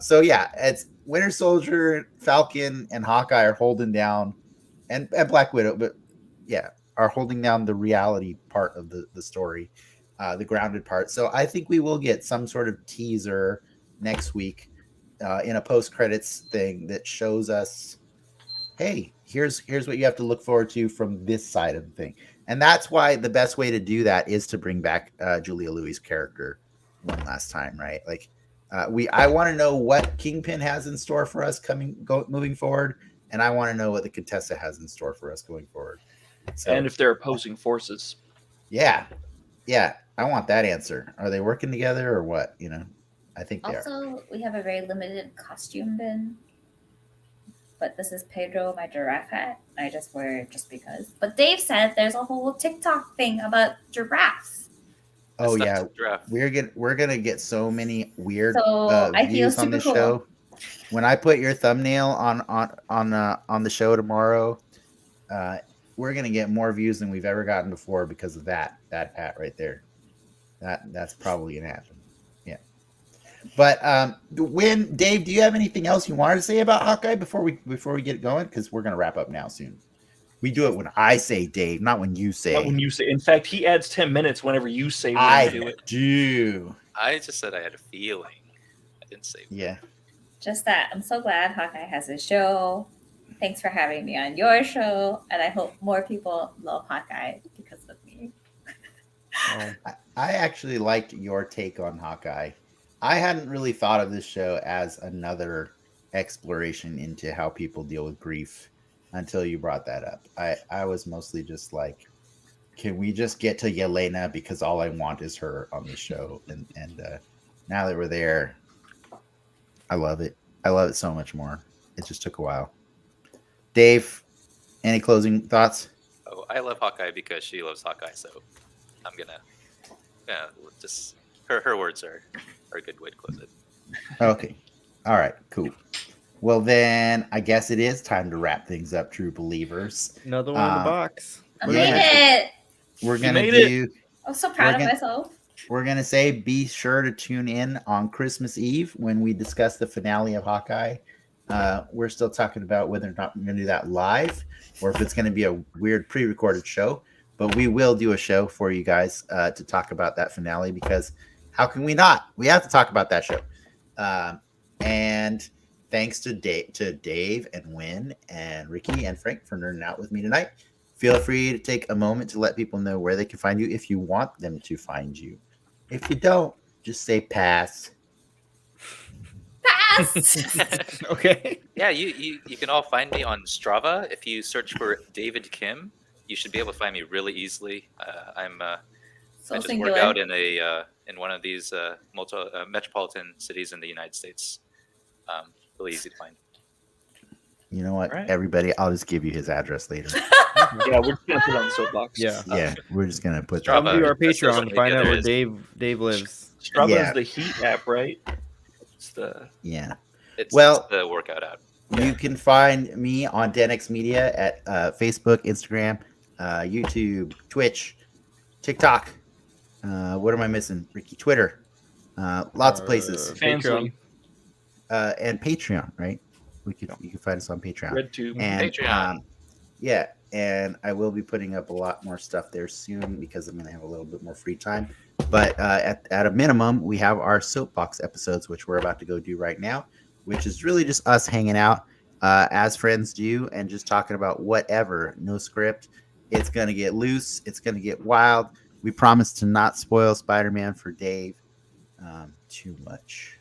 So yeah, it's Winter Soldier, Falcon, and Hawkeye are holding down, and Black Widow, but yeah, are holding down the reality part of the story, the grounded part. So I think we will get some sort of teaser next week in a post-credits thing that shows us, hey, here's what you have to look forward to from this side of the thing. And that's why the best way to do that is to bring back Julia Louis' character one last time, right? Like I want to know what Kingpin has in store for us moving forward, and I want to know what the Contessa has in store for us going forward. So, and if they're opposing forces. Yeah, I want that answer. Are they working together or what? You know, I think they are. Also, we have a very limited costume bin. But this is Pedro, my giraffe hat. I just wear it just because. But Dave said there's a whole TikTok thing about giraffes. Oh yeah, we're gonna get so many weird I feel views on this cool. show. When I put your thumbnail on the show tomorrow, we're gonna get more views than we've ever gotten before because of that hat right there. That's probably gonna happen. Yeah. But Dave, do you have anything else you wanted to say about Hawkeye before we get going? Because we're gonna wrap up now soon. We do it when I say Dave, not when you say. Not when you say. In fact, he adds 10 minutes whenever you say. I do it. do. I just said I had a feeling. I didn't say. Yeah. Just that I'm so glad Hawkeye has a show. Thanks for having me on your show, and I hope more people love Hawkeye because of me. I actually liked your take on Hawkeye. I hadn't really thought of this show as another exploration into how people deal with grief until you brought that up. I was mostly just like, can we just get to Yelena, because all I want is her on this show. And now that we're there, I love it. I love it so much more. It just took a while. Dave, any closing thoughts? Oh, I love Hawkeye because she loves Hawkeye, so I'm gonna just her words are a good way to close it. Okay. All right, cool. Well, then I guess it is time to wrap things up, true believers. Another one in the box. I made it. We're going to do... I'm so proud of myself. We're going to say be sure to tune in on Christmas Eve when we discuss the finale of Hawkeye. We're still talking about whether or not we're going to do that live or if it's going to be a weird pre-recorded show. But we will do a show for you guys to talk about that finale, because how can we not? We have to talk about that show. And thanks to Dave and Win and Ricky and Frank for nerding out with me tonight. Feel free to take a moment to let people know where they can find you if you want them to find you. If you don't, just say pass. Pass. Okay. Yeah, you can all find me on Strava. If you search for David Kim, you should be able to find me really easily. I just work out in one of these metropolitan cities in the United States. Really easy to find. You know what, everybody? I'll just give you his address later. Yeah, we're just gonna put it on the soapbox. Yeah, we're just gonna put Strava. that. Do our Patreon to find out where Dave lives. Strava is the Heat app, right? It's the It's the workout app. You can find me on DenX Media at Facebook, Instagram, YouTube, Twitch, TikTok. What am I missing? Ricky, Twitter. Lots of places. Patreon. And Patreon, right? You can find us on Patreon. RedTube. And, Patreon. and I will be putting up a lot more stuff there soon because I'm going to have a little bit more free time. But at a minimum, we have our soapbox episodes, which we're about to go do right now, which is really just us hanging out. as friends do, and just talking about whatever, no script. It's going to get loose. It's going to get wild. We promise to not spoil Spider-Man for Dave. Too much.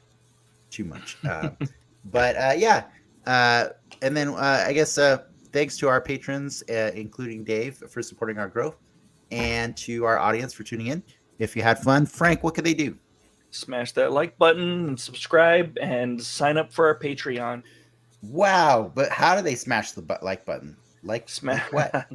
But yeah. And then I guess thanks to our patrons, including Dave, for supporting our growth, and to our audience for tuning in. If you had fun, Frank, what could they do? Smash that like button and subscribe and sign up for our Patreon. Wow, but how do they smash the like button? Like what?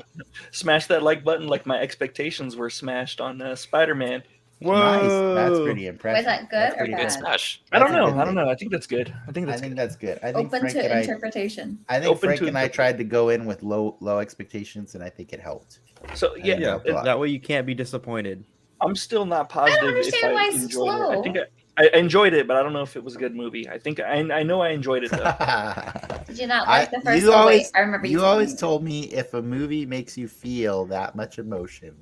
Smash that like button like my expectations were smashed on Spider-Man. Whoa. Nice. That's pretty impressive. Was that good or Good bad? smash. I don't know. I think that's good. I think that's good. I think Open Frank to and interpretation. I think Frank and I tried to go in with low expectations, and I think it helped. So yeah, that way you can't be disappointed. I'm still not positive. I don't understand why it's enjoyed slow. it. I think I enjoyed it, but I don't know if it was a good movie. I think I know I enjoyed it though. Did you not like the first you one? always, I remember you always told me if a movie makes you feel that much emotion,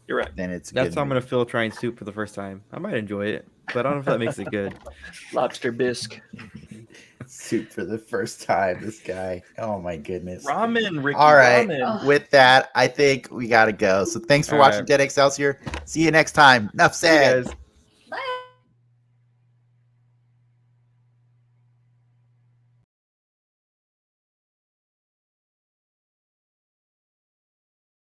you're right. Then it's that's how I'm gonna feel trying soup for the first time. I might enjoy it, but I don't know if that makes it good. Lobster bisque. Soup for the first time. This guy. Oh my goodness. Ramen, Ricky. All right. Ramen. With that, I think we gotta go. So thanks for watching Dead Excelsior. See you next time. Enough said.